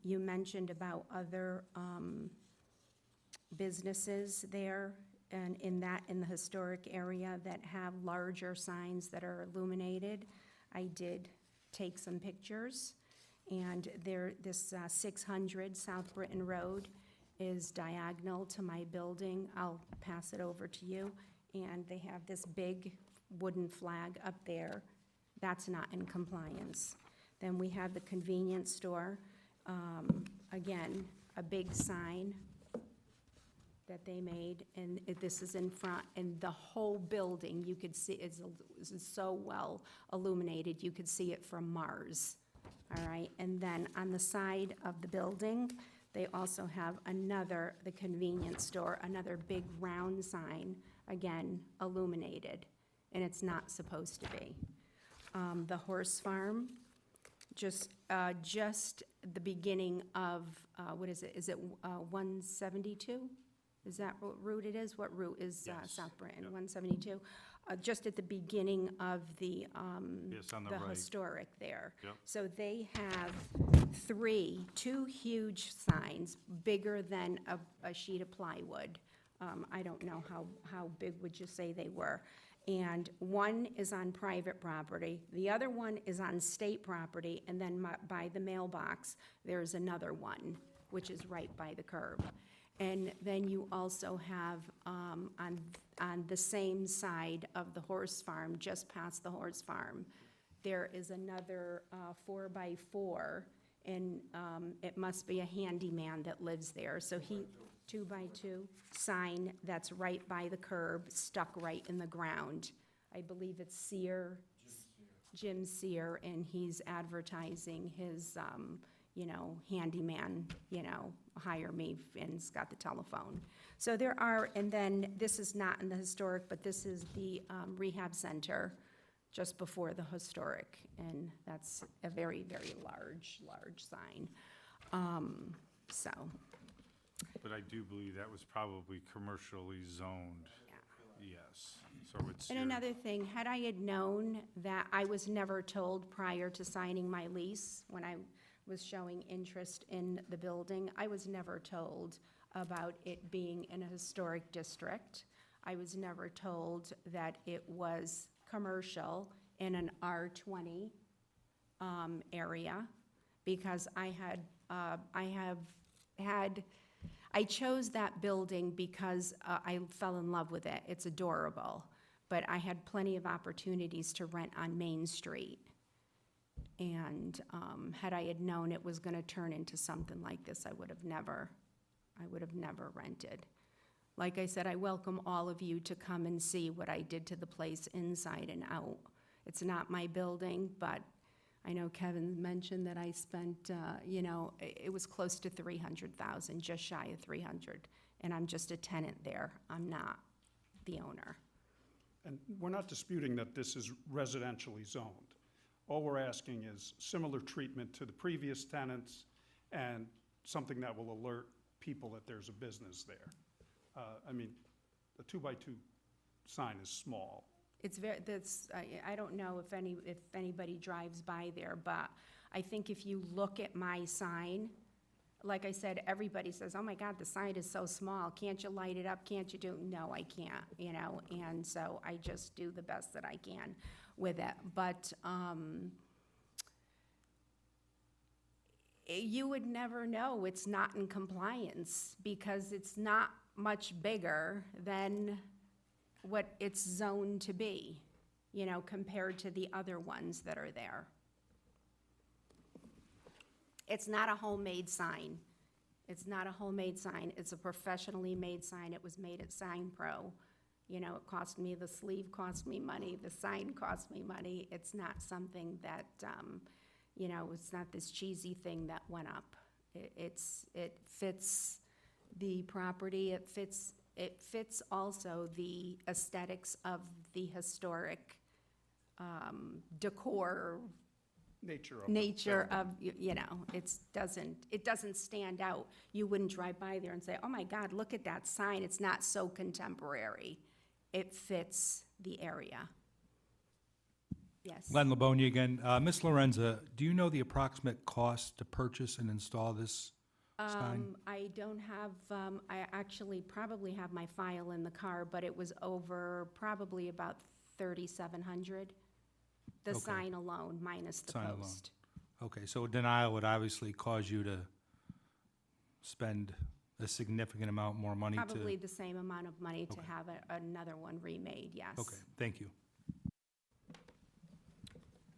Speaker 7: You mentioned about other businesses there, and in the historic area that have larger signs that are illuminated. I did take some pictures, and this 600 South Britton Road is diagonal to my building. I'll pass it over to you. And they have this big wooden flag up there. That's not in compliance. Then we have the convenience store. Again, a big sign that they made, and this is in front, and the whole building, you could see, is so well illuminated, you could see it from Mars. All right, and then on the side of the building, they also have the convenience store, another big round sign, again, illuminated, and it's not supposed to be. The horse farm, just the beginning of, what is it? Is it 172? Is that what route it is? What route is
Speaker 1: Yes.
Speaker 7: South Britton,
Speaker 1: Yep.
Speaker 7: 172? Just at the beginning of the,
Speaker 1: Yes, on the right.
Speaker 7: historic there.
Speaker 1: Yep.
Speaker 7: So they have two huge signs, bigger than a sheet of plywood. I don't know how big would you say they were. And one is on private property, the other one is on state property, and then by the mailbox, there's another one, which is right by the curb. And then you also have, on the same side of the horse farm, just past the horse farm, there is another 4x4, and it must be a handyman that lives there. So 2x2 sign that's right by the curb, stuck right in the ground. I believe it's Jim Sear, and he's advertising his, handyman, hire me, and it's got the telephone. So there are, and then this is not in the historic, but this is the rehab center just before the historic, and that's a very, very large sign. So,
Speaker 1: But I do believe that was probably commercially zoned. Yes, so it's.
Speaker 7: and
Speaker 1: your-
Speaker 7: another thing, had I had known that I was never told prior to signing my lease, when I was showing interest in the building, I was never told about it being in a historic district. I was never told that it was commercial in an R20 area, because I chose that building because I fell in love with it. It's adorable. But I had plenty of opportunities to rent on Main Street. And had I had known it was gonna turn into something like this, I would have never rented. Like I said, I welcome all of you to come and see what I did to the place inside and out. It's not my building, but I know Kevin mentioned that I spent, it was close to $300,000, just shy of 300, and I'm just a tenant there. I'm not the owner.
Speaker 8: And we're not disputing that this is residentially zoned. All we're asking is similar treatment to the previous tenants and something that will alert people that there's a business there. I mean, a 2x2 sign is small.
Speaker 7: It's very, I don't know if anybody drives by there, but I think if you look at my sign, like I said, everybody says, oh my God, the sign is so small. Can't you light it up? Can't you do? No, I can't, and so I just do the best that I can with it. But you would never know it's not in compliance because it's not much bigger than what it's zoned to be, compared to the other ones that are there. It's not a homemade sign. It's not a homemade sign. It's a professionally made sign. It was made at Sign Pro. It cost me, the sleeve cost me money, the sign cost me money. It's not something that, it's not this cheesy thing that went up. It fits the property. It fits also the aesthetics of the historic decor
Speaker 8: Nature of
Speaker 7: it doesn't stand out. You wouldn't drive by there and say, oh my God, look at that sign. It's not so contemporary. It fits the area. Yes.
Speaker 11: Len Labonia again. Ms. Lorenza, do you know the approximate cost to purchase and install this sign?
Speaker 7: I don't have, I actually probably have my file in the car, but it was over probably about $3,700. The
Speaker 11: Okay.
Speaker 7: sign alone, minus the
Speaker 11: Sign alone.
Speaker 7: post.
Speaker 11: Okay, so a denial would obviously cause you to spend a significant amount more money to...
Speaker 7: Probably the same amount of money to
Speaker 11: Okay.
Speaker 7: have another one remade, yes.
Speaker 11: Okay, thank you.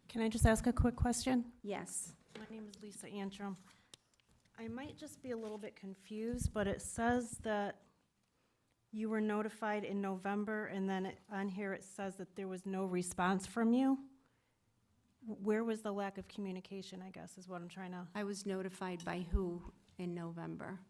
Speaker 12: Can I just ask a quick question?
Speaker 7: Yes.
Speaker 12: My name is Lisa Antrim. I might just be a little bit confused, but it says that you were notified in November, and then on here it says that there was no response from you. Where was the lack of communication, I guess, is what I'm trying to...
Speaker 7: I was notified by who in November?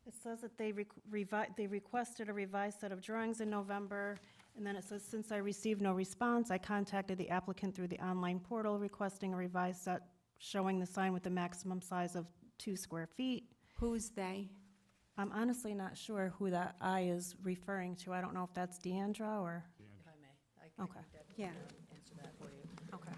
Speaker 12: It says that they requested a revised set of drawings in November, and then it says, since I received no response, I contacted the applicant through the online portal requesting a revised set showing the sign with the maximum size of 2 square feet.
Speaker 7: Who's they?
Speaker 12: I'm honestly not sure who that I is referring to. I don't know if that's Deandra or...
Speaker 2: If I may, I
Speaker 12: Okay.
Speaker 2: can definitely
Speaker 7: Yeah.
Speaker 2: answer that for you.
Speaker 12: Okay.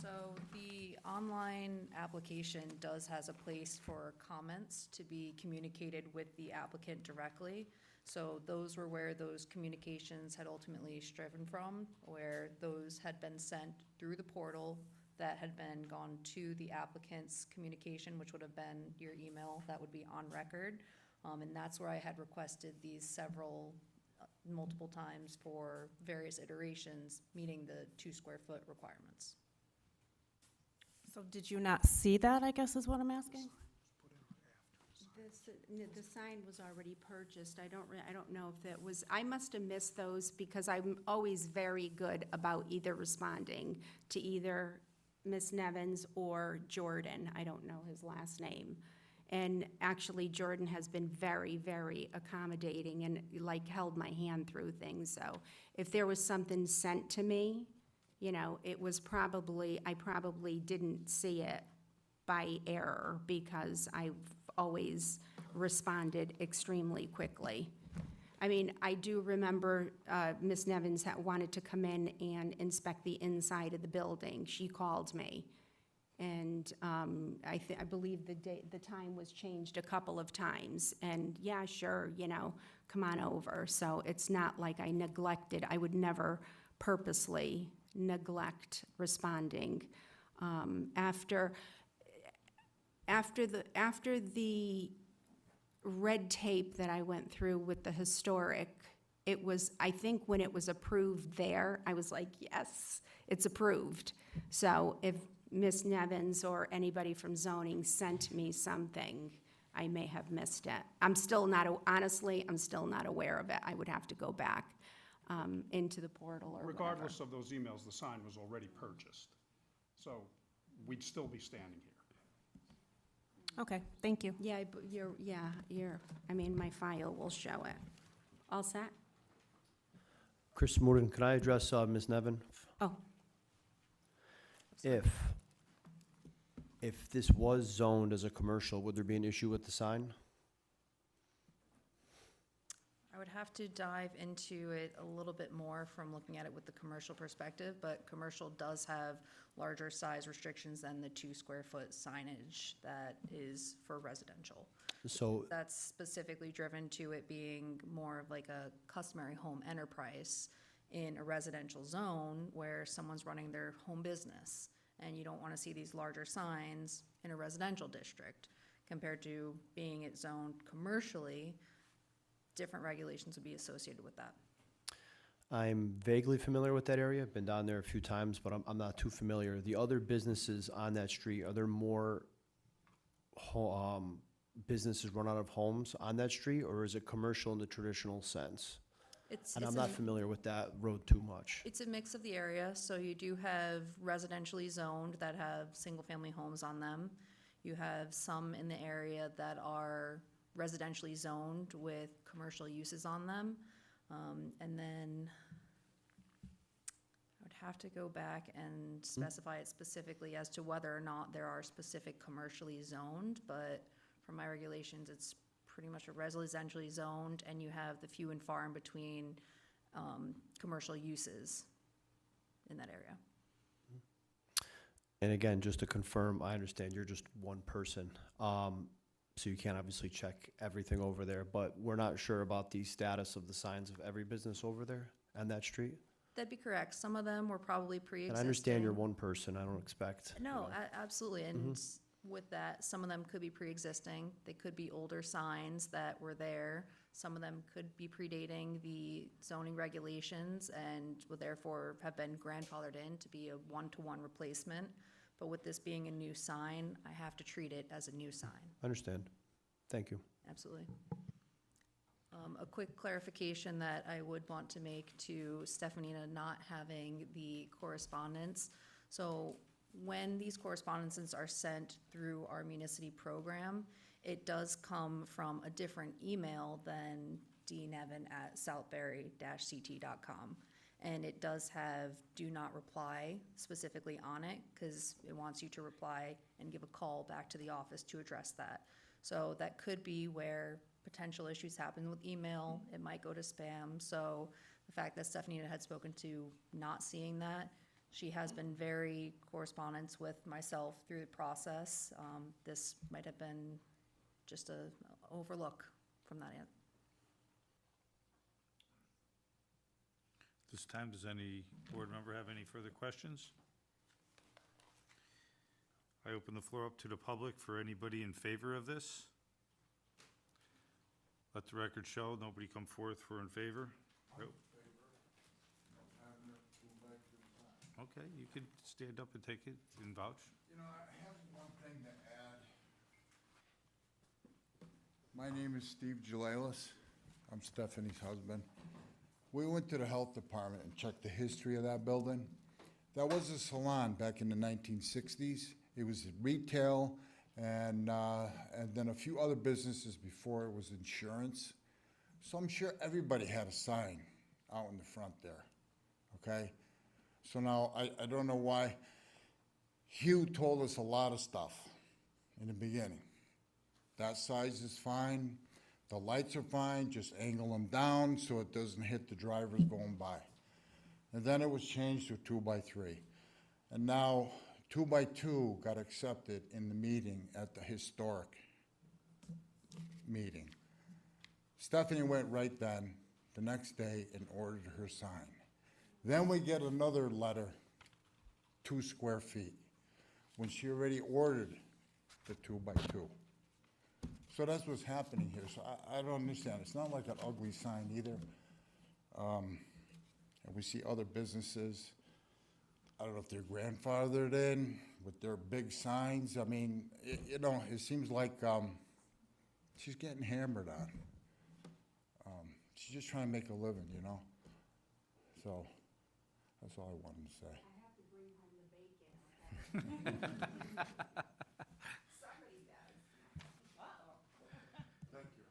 Speaker 2: So the online application has a place for comments to be communicated with the applicant directly. So those were where those communications had ultimately striven from, where those had been sent through the portal that had been gone to the applicant's communication, which would have been your email, that would be on record. And that's where I had requested these multiple times for various iterations, meeting the 2 square foot requirements.
Speaker 12: So did you not see that, I guess is what I'm asking?
Speaker 7: The sign was already purchased. I don't know if that was, I must have missed those because I'm always very good about either responding to either Ms. Nevins or Jordan. I don't know his last name. And actually, Jordan has been very, very accommodating and held my hand through things. So if there was something sent to me, it was I probably didn't see it by error because I've always responded extremely quickly. I mean, I do remember Ms. Nevins wanted to come in and inspect the inside of the building. She called me. And I believe the time was changed a couple of times. And yeah, sure, come on over. So it's not like I neglected. I would never purposely neglect responding. After the red tape that I went through with the historic, it was, I think when it was approved there, I was like, yes, it's approved. So if Ms. Nevins or anybody from zoning sent me something, I may have missed it. Honestly, I'm still not aware of it. I would have to go back into the portal or whatever.
Speaker 8: Regardless of those emails, the sign was already purchased. So we'd still be standing here.
Speaker 12: Okay, thank you.
Speaker 7: Yeah, I mean, my file will show it. All set?
Speaker 6: Chris Morgan, can I address Ms. Nevin?
Speaker 7: Oh,
Speaker 6: If this was zoned as a commercial, would there be an issue with the sign?
Speaker 2: I would have to dive into it a little bit more from looking at it with the commercial perspective, but commercial does have larger size restrictions than the 2 square foot signage that is for residential.
Speaker 6: So,
Speaker 2: That's specifically driven to it being more of like a customary home enterprise in a residential zone where someone's running their home business. And you don't want to see these larger signs in a residential district compared to being it zoned commercially. Different regulations would be associated with that.
Speaker 6: I'm vaguely familiar with that area, been down there a few times, but I'm not too familiar. The other businesses on that street, are there more businesses run out of homes on that street, or is it commercial in the traditional sense? And I'm not familiar with that road too much.
Speaker 2: It's a mix of the area, so you do have residentially zoned that have single-family homes on them. You have some in the area that are residentially zoned with commercial uses on them. And then I would have to go back and specify it specifically as to whether or not there are specific commercially zoned, but from my regulations, it's pretty much a residentially zoned, and you have the few and far in between commercial uses in that area.
Speaker 6: And again, just to confirm, I understand you're just one person, so you can't obviously check everything over there, but we're not sure about the status of the signs of every business over there on that street?
Speaker 2: That'd be correct. Some of them were probably
Speaker 6: And
Speaker 2: pre-existing.
Speaker 6: I understand you're one person, I don't expect.
Speaker 2: No, absolutely, and with that, some of them could be pre-existing, they could be older signs that were there, some of them could be predating the zoning regulations and would therefore have been grandfathered in to be a one-to-one replacement, but with this being a new sign, I have to treat it as a new sign,
Speaker 6: Understand. Thank you.
Speaker 2: absolutely. A quick clarification that I would want to make to Stefanina not having the correspondence. So when these correspondences are sent through our Municity program, it does come from a different email than dnevin@southbury-ct.com. And it does have do not reply specifically on it because it wants you to reply and give a call back to the office to address that. So that could be where potential issues happen with email. It might go to spam. So the fact that Stefanina had spoken to not seeing that, she has been very correspondence with myself through the process. This might have been just a overlook from that end.
Speaker 1: This time, does any board member have any further questions? I open the floor up to the public for anybody in favor of this. Let the record show, nobody come forth for in favor? Nope. Okay, you can stand up and take it and vouch.
Speaker 13: You know, I have one thing to add. My name is Steve Jalalis. I'm Stephanie's husband. We went to the health department and checked the history of that building. That was a salon back in the 1960s. It was retail and then a few other businesses before it was insurance. So I'm sure everybody had a sign out in the front there, okay? So now, I don't know why. Hugh told us a lot of stuff in the beginning. That size is fine, the lights are fine, just angle them down so it doesn't hit the drivers going by. And then it was changed to 2x3. And now 2x2 got accepted in the meeting at the historic meeting. Stephanie went right then, the next day, and ordered her sign. Then we get another letter, 2 square feet. when she already ordered the 2x2. So that's what's happening here, so I don't understand. It's not like an ugly sign either. And we see other businesses, I don't know if they're grandfathered in with their big signs. I mean, it seems like she's getting hammered on. She's just trying to make a living, you know? So, that's all I wanted to say.
Speaker 7: I have to bring home the bacon, okay? Somebody does.
Speaker 13: Thank you.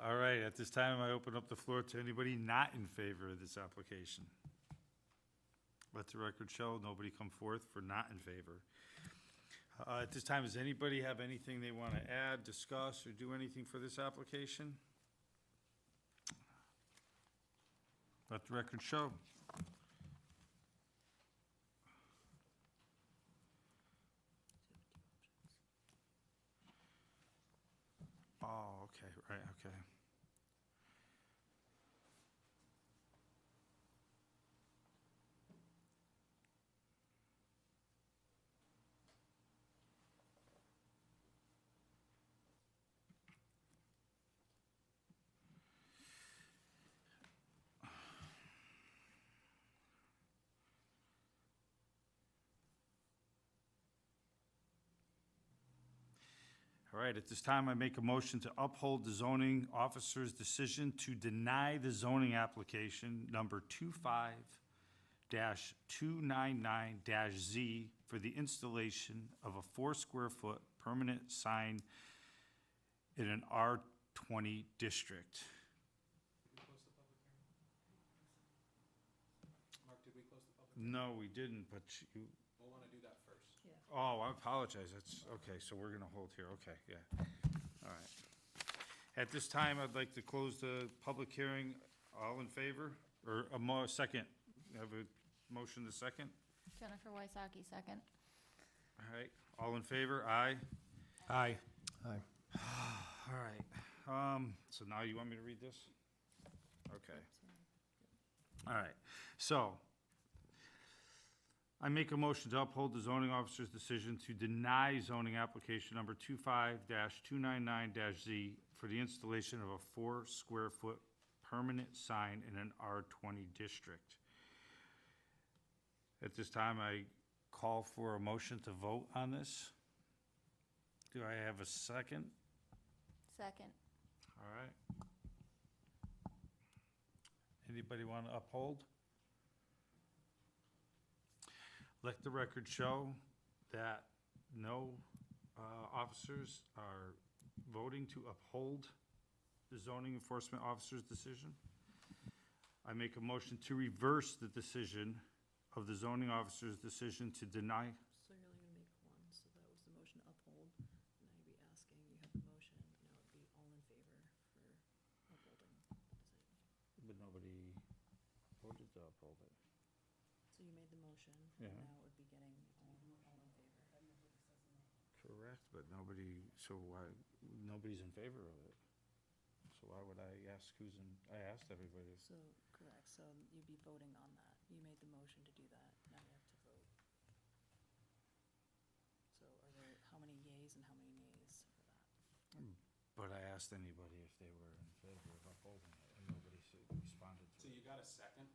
Speaker 1: All right, at this time, I open up the floor to anybody not in favor of this application. Let the record show, nobody come forth for not in favor. At this time, does anybody have anything they want to add, discuss, or do anything for this application? Let the record show. Oh, okay, right, okay. All right, at this time, I make a motion to uphold the zoning officer's decision to deny the zoning application number 25-299-Z for the installation of a 4-square-foot permanent sign in an R20 district.
Speaker 9: Mark, did we close the public?
Speaker 1: No, we didn't, but you,
Speaker 9: We'll want to do that first.
Speaker 1: oh, I apologize, that's, okay, so we're gonna hold here, okay, yeah, all right. At this time, I'd like to close the public hearing, all in favor, or second, have a motion to second,
Speaker 10: Jennifer Wysocki, second.
Speaker 1: all right, all in favor, aye?
Speaker 11: Aye.
Speaker 6: Aye.
Speaker 1: All right, so now you want me to read this? Okay. All right, so, I make a motion to uphold the zoning officer's decision to deny zoning application number 25-299-Z for the installation of a 4-square-foot permanent sign in an R20 district. At this time, I call for a motion to vote on this. Do I have a second?
Speaker 10: Second.
Speaker 1: All right. Anybody want to uphold? Let the record show that no officers are voting to uphold the zoning enforcement officer's decision. I make a motion to reverse the decision of the zoning officer's decision to deny.
Speaker 2: So you're only gonna make one, so that was the motion to uphold, and I'd be asking, you have the motion, now it'd be all in favor for upholding the decision.
Speaker 1: But nobody voted to uphold it.
Speaker 2: So you made the motion,
Speaker 1: Yeah.
Speaker 2: and now it would be getting all in favor.
Speaker 1: Correct, but nobody, so why, nobody's in favor of it. So why would I ask who's in, I asked everybody.
Speaker 2: So, correct, so you'd be voting on that. You made the motion to do that, now you have to vote. So are there, how many yays and how many nays for that?
Speaker 1: But I asked anybody if they were in favor of upholding it, and nobody responded
Speaker 9: So
Speaker 1: to it.
Speaker 9: you got a second,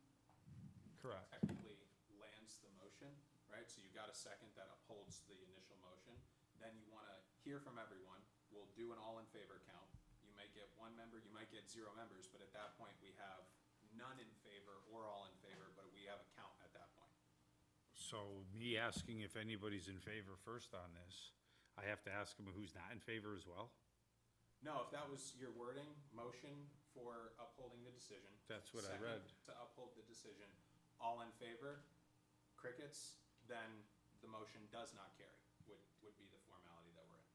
Speaker 1: Correct.
Speaker 9: technically lands the motion, right? So you got a second that upholds the initial motion. Then you want to hear from everyone. We'll do an all in favor count. You might get one member, you might get 0 members, but at that point, we have none in favor or all in favor, but we have a count at that point.
Speaker 1: So me asking if anybody's in favor first on this, I have to ask them who's not in favor as well?
Speaker 9: No, if that was your wording, motion for upholding the decision.
Speaker 1: That's what I
Speaker 9: second
Speaker 1: read.
Speaker 9: To uphold the decision, all in favor, crickets, then the motion does not carry, would be the formality that we're in.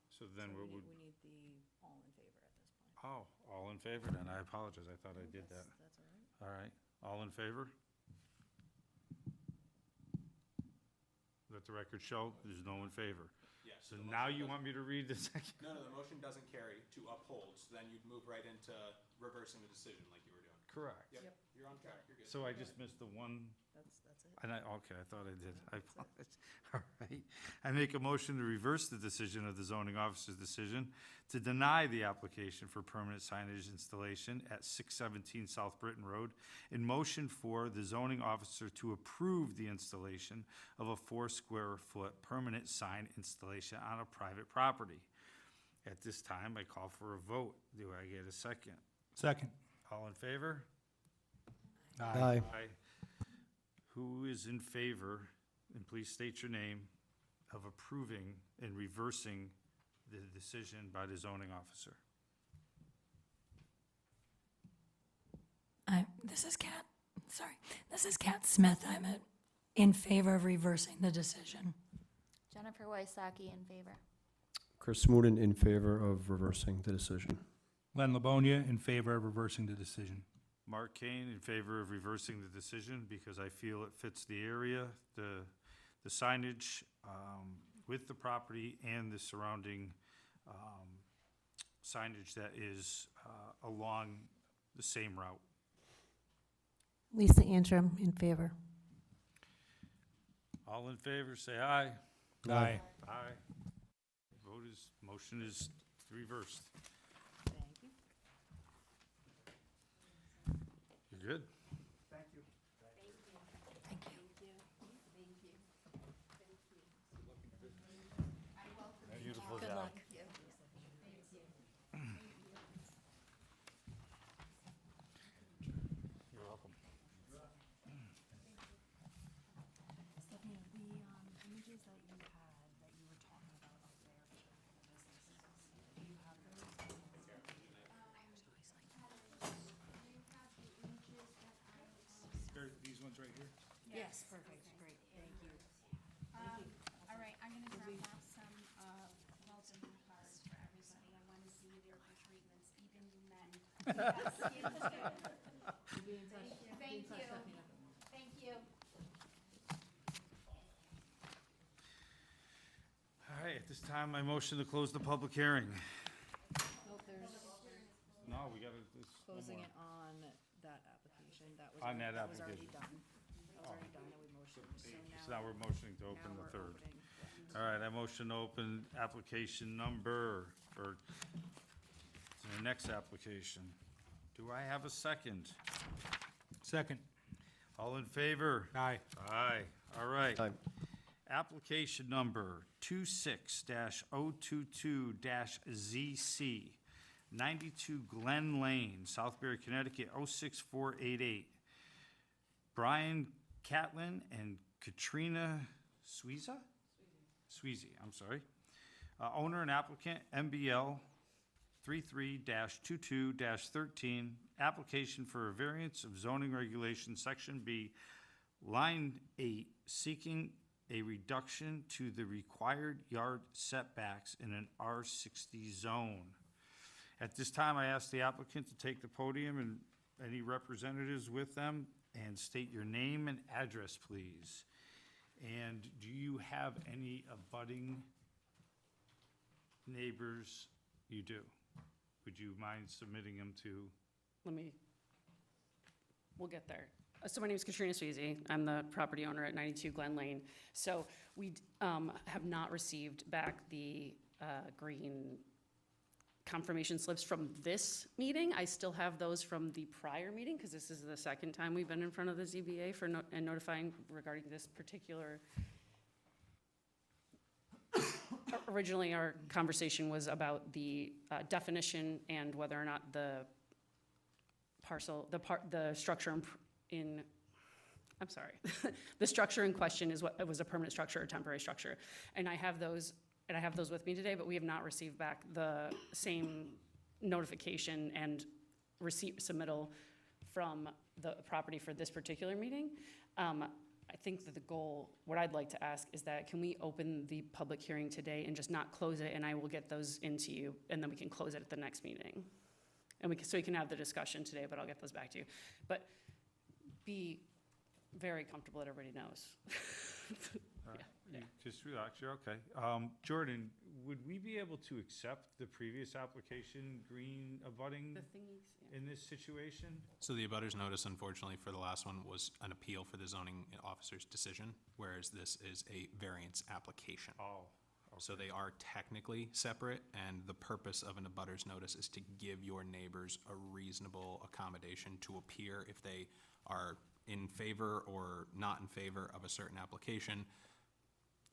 Speaker 1: So then
Speaker 2: So
Speaker 1: we
Speaker 2: we
Speaker 1: would,
Speaker 2: need the all in favor at this point.
Speaker 1: oh, all in favor then, I apologize, I thought I did that.
Speaker 2: That's all right.
Speaker 1: All right, all in favor? Let the record show, there's no in favor.
Speaker 9: Yes.
Speaker 1: So
Speaker 9: the
Speaker 1: now
Speaker 9: motion
Speaker 1: you
Speaker 9: doesn't-
Speaker 1: want me to read the second?
Speaker 9: No, the motion doesn't carry to uphold, so then you'd move right into reversing the decision like you were doing.
Speaker 1: Correct.
Speaker 9: Yep.
Speaker 2: Yep.
Speaker 9: You're on track, you're good.
Speaker 1: So I just missed the one,
Speaker 2: That's it.
Speaker 1: okay, I thought I did. I apologize. All right. I make a motion to reverse the decision of the zoning officer's decision to deny the application for permanent signage installation at 617 South Britton Road, in motion for the zoning officer to approve the installation of a 4-square-foot permanent sign installation on a private property. At this time, I call for a vote. Do I get a second?
Speaker 11: Second.
Speaker 1: All in favor?
Speaker 6: Aye.
Speaker 1: Who is in favor, and please state your name, of approving and reversing the decision by the zoning officer?
Speaker 14: This is Kat Smith. I'm in favor of reversing the decision.
Speaker 10: Jennifer Wysocki in favor.
Speaker 6: Chris Smoot in favor of reversing the decision.
Speaker 11: Len Livonia in favor of reversing the decision.
Speaker 1: Mark Kane in favor of reversing the decision because I feel it fits the area, the signage with the property and the surrounding signage that is along the same route.
Speaker 14: Lisa Antrim in favor.
Speaker 1: All in favor, say aye.
Speaker 11: Aye.
Speaker 1: Aye. Motion is reversed.
Speaker 2: Thank you.
Speaker 1: You're good?
Speaker 11: Thank you.
Speaker 14: Thank you.
Speaker 1: Beautiful
Speaker 14: Good
Speaker 1: job.
Speaker 14: luck.
Speaker 1: You're welcome.
Speaker 12: Stephanie, the images that you had, that you were talking about up there, showing the businesses, do you have those?
Speaker 11: These ones right here?
Speaker 12: Yes, perfect, great, thank you.
Speaker 15: All right, I'm gonna drop off some, welcome cards for everybody. I wanna see their treatments, even you men. Thank you. Thank you. Thank you.
Speaker 1: All right, at this time, I motion to close the public hearing.
Speaker 2: Nope, there's
Speaker 1: No, we gotta, this.
Speaker 2: closing it on that application. That was
Speaker 1: On
Speaker 2: already,
Speaker 1: that
Speaker 2: that was already
Speaker 1: application.
Speaker 2: done. That was already done, and we motioned.
Speaker 1: So now we're motioning to open the third. All right, I motion to open application number, or to the next application. Do I have a second?
Speaker 11: Second.
Speaker 1: All in favor?
Speaker 11: Aye.
Speaker 1: Aye, all right.
Speaker 6: Aye.
Speaker 1: Application number 26-022-ZC, 92 Glen Lane, Southbury, Connecticut, 06488. Brian Catlin and Katrina Sweezy, I'm sorry. Owner and applicant, MBL 33-22-13, application for a variance of zoning regulation, Section B, Line 8, seeking a reduction to the required yard setbacks in an R60 zone. At this time, I ask the applicant to take the podium and any representatives with them and state your name and address, please. And do you have any abutting neighbors? You do. Would you mind submitting them to?
Speaker 16: We'll get there. So my name is Katrina Sweezy. I'm the property owner at 92 Glen Lane. So we have not received back the green confirmation slips from this meeting. I still have those from the prior meeting, because this is the second time we've been in front of the ZBA for and notifying regarding this particular. Originally, our conversation was about the definition and whether or not the parcel, the structure I'm sorry, the structure in question is what, it was a permanent structure or temporary structure. And I have those with me today, but we have not received back the same notification and receipt submittal from the property for this particular meeting. I think that the goal, what I'd like to ask is that, can we open the public hearing today and just not close it, and I will get those into you, and then we can close it at the next meeting? And so we can have the discussion today, but I'll get those back to you. But be very comfortable that everybody knows.
Speaker 1: All right.
Speaker 16: Yeah,
Speaker 1: You just relax, you're okay. Jordan, would we be able to accept the previous application, green abutting,
Speaker 16: The thingies, yeah.
Speaker 1: in this situation?
Speaker 9: So the abutters notice, unfortunately, for the last one was an appeal for the zoning officer's decision, whereas this is a variance application.
Speaker 1: Oh,
Speaker 9: So they are technically separate, and the purpose of an abutters notice is to give your neighbors a reasonable accommodation to appear if they are in favor or not in favor of a certain application.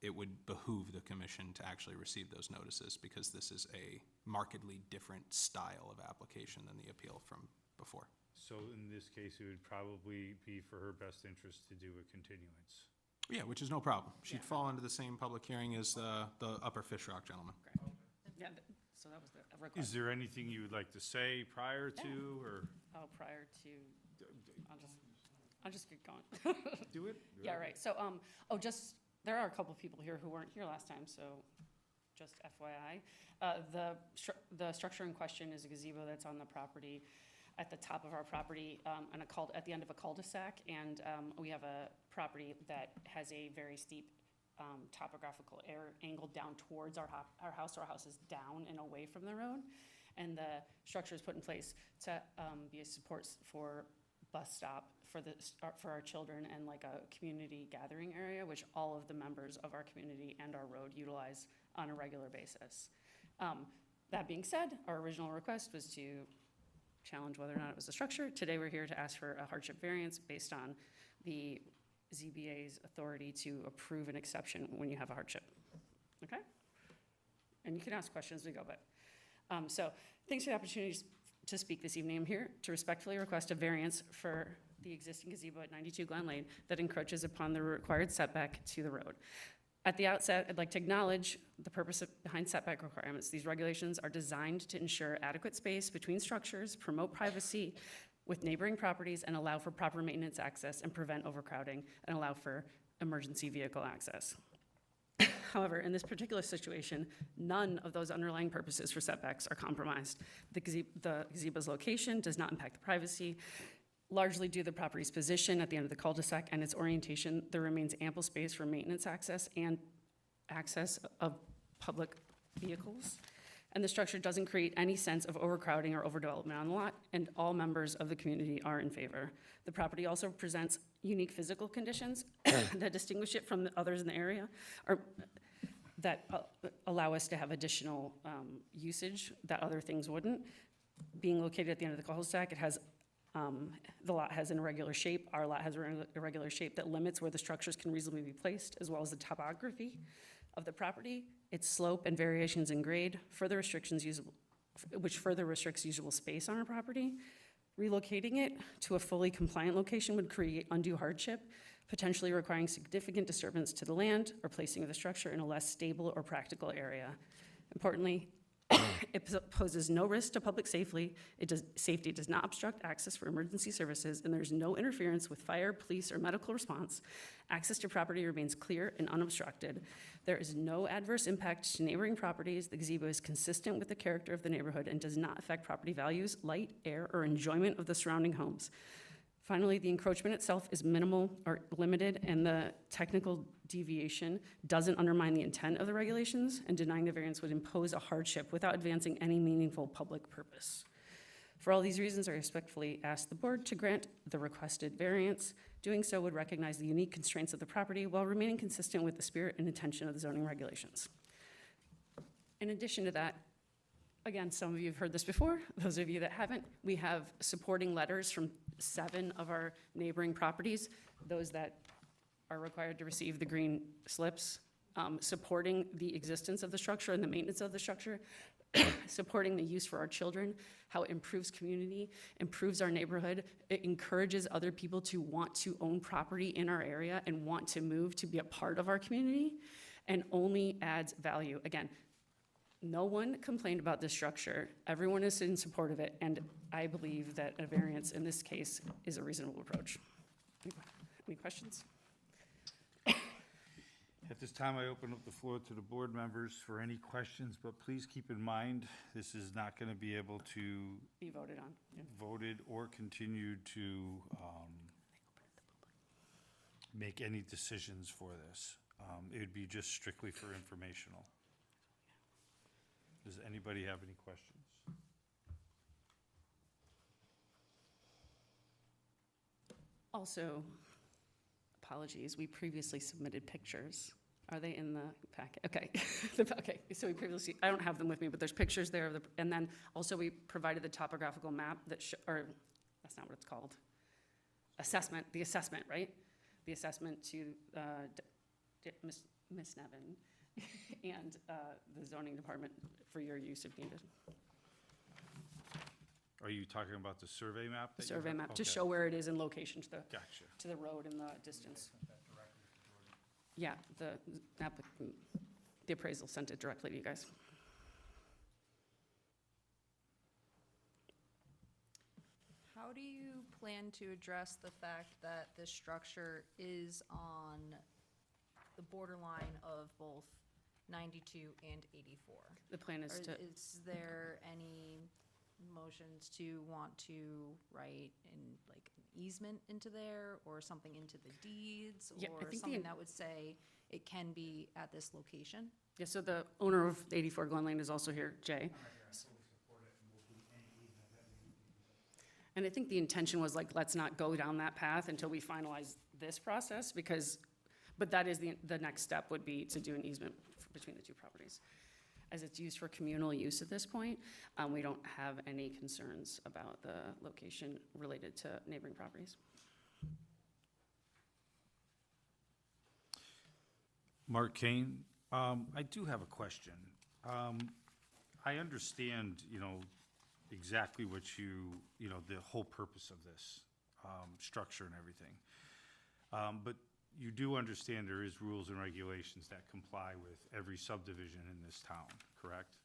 Speaker 9: It would behoove the commission to actually receive those notices, because this is a markedly different style of application than the appeal from before.
Speaker 1: so in this case, it would probably be for her best interest to do a continuance.
Speaker 9: Yeah, which is no problem. She'd fall into the same public hearing as the Upper Fish Rock gentleman.
Speaker 16: Yeah, so that was the
Speaker 1: Is
Speaker 16: request.
Speaker 1: there anything you would like to say prior to, or
Speaker 16: Oh, prior to, I'll just get going.
Speaker 1: do it?
Speaker 16: Yeah, right, so, there are a couple people here who weren't here last time, so just FYI. The structure in question is a gazebo that's on the property, at the top of our property, at the end of a cul-de-sac, and we have a property that has a very steep topographical angle down towards our house. Our house is down and away from the road, and the structure is put in place to be a support for bus stop for our children, and like a community gathering area, which all of the members of our community and our road utilize on a regular basis. That being said, our original request was to challenge whether or not it was a structure. Today, we're here to ask for a hardship variance based on the ZBA's authority to approve an exception when you have a hardship. Okay? And you can ask questions as we go, but, so, thanks for the opportunity to speak this evening. I'm here to respectfully request a variance for the existing gazebo at 92 Glen Lane that encroaches upon the required setback to the road. At the outset, I'd like to acknowledge the purpose behind setback requirements. These regulations are designed to ensure adequate space between structures, promote privacy with neighboring properties, and allow for proper maintenance access and prevent overcrowding, and allow for emergency vehicle access. However, in this particular situation, none of those underlying purposes for setbacks are compromised. The gazebo's location does not impact the privacy. Largely due to the property's position at the end of the cul-de-sac and its orientation, there remains ample space for maintenance access and access of public vehicles. And the structure doesn't create any sense of overcrowding or overdevelopment on the lot, and all members of the community are in favor. The property also presents unique physical conditions that distinguish it from the others in the area, or that allow us to have additional usage that other things wouldn't. Being located at the end of the cul-de-sac, the lot has an irregular shape. Our lot has an irregular shape that limits where the structures can reasonably be placed, as well as the topography of the property, its slope and variations in grade, which further restricts usable space on our property. Relocating it to a fully compliant location would create undue hardship, potentially requiring significant disturbance to the land or placing the structure in a less stable or practical area. Importantly, it poses no risk to public safety. Safety does not obstruct access for emergency services, and there's no interference with fire, police, or medical response. Access to property remains clear and unobstructed. There is no adverse impact to neighboring properties. The gazebo is consistent with the character of the neighborhood and does not affect property values, light, air, or enjoyment of the surrounding homes. Finally, the encroachment itself is minimal or limited, and the technical deviation doesn't undermine the intent of the regulations, and denying the variance would impose a hardship without advancing any meaningful public purpose. For all these reasons, I respectfully ask the board to grant the requested variance. Doing so would recognize the unique constraints of the property while remaining consistent with the spirit and intention of the zoning regulations. In addition to that, again, some of you have heard this before. Those of you that haven't, we have supporting letters from 7 of our neighboring properties, those that are required to receive the green slips, supporting the existence of the structure and the maintenance of the structure, supporting the use for our children, how it improves community, improves our neighborhood. It encourages other people to want to own property in our area and want to move to be a part of our community, and only adds value. Again, no one complained about this structure. Everyone is in support of it, and I believe that a variance in this case is a reasonable approach. Any questions?
Speaker 1: At this time, I open up the floor to the board members for any questions, but please keep in mind, this is not going to be able to
Speaker 16: Be voted on. Yeah.
Speaker 1: voted or continued to make any decisions for this. It would be just strictly for informational. Does anybody have any questions?
Speaker 16: Also, apologies, we previously submitted pictures. Are they in the packet? Okay, okay, so we previously, I don't have them with me, but there's pictures there of the, and then also we provided the topographical map that, or, that's not what it's called. Assessment, the assessment, right? The assessment to, Ms. Nevin and, the zoning department for your use if needed.
Speaker 1: Are you talking about the survey map?
Speaker 16: The
Speaker 1: that you
Speaker 16: survey
Speaker 1: have?
Speaker 16: map, to
Speaker 1: Okay.
Speaker 16: show where it is in location to the,
Speaker 1: Gotcha.
Speaker 16: to the road and the distance. Yeah, the applicant, the appraisal sent it directly to you guys.
Speaker 2: How do you plan to address the fact that this structure is on the borderline of both 92 and 84?
Speaker 16: The plan is to,
Speaker 2: Is there any motions to want to write in like an easement into there or something into the deeds?
Speaker 16: Yeah, I
Speaker 2: Or
Speaker 16: think the
Speaker 2: something
Speaker 16: in-
Speaker 2: that would say it can be at this location?
Speaker 16: yeah, so the owner of 84 Glen Lane is also here, Jay. And I think the intention was like, let's not go down that path until we finalize this process, because, but that is the next step would be to do an easement between the two properties. As it's used for communal use at this point, we don't have any concerns about the location related to neighboring properties.
Speaker 1: Mark Kane, I do have a question. I understand, exactly what the whole purpose of this, structure and everything. But you do understand there is rules and regulations that comply with every subdivision in this town, correct?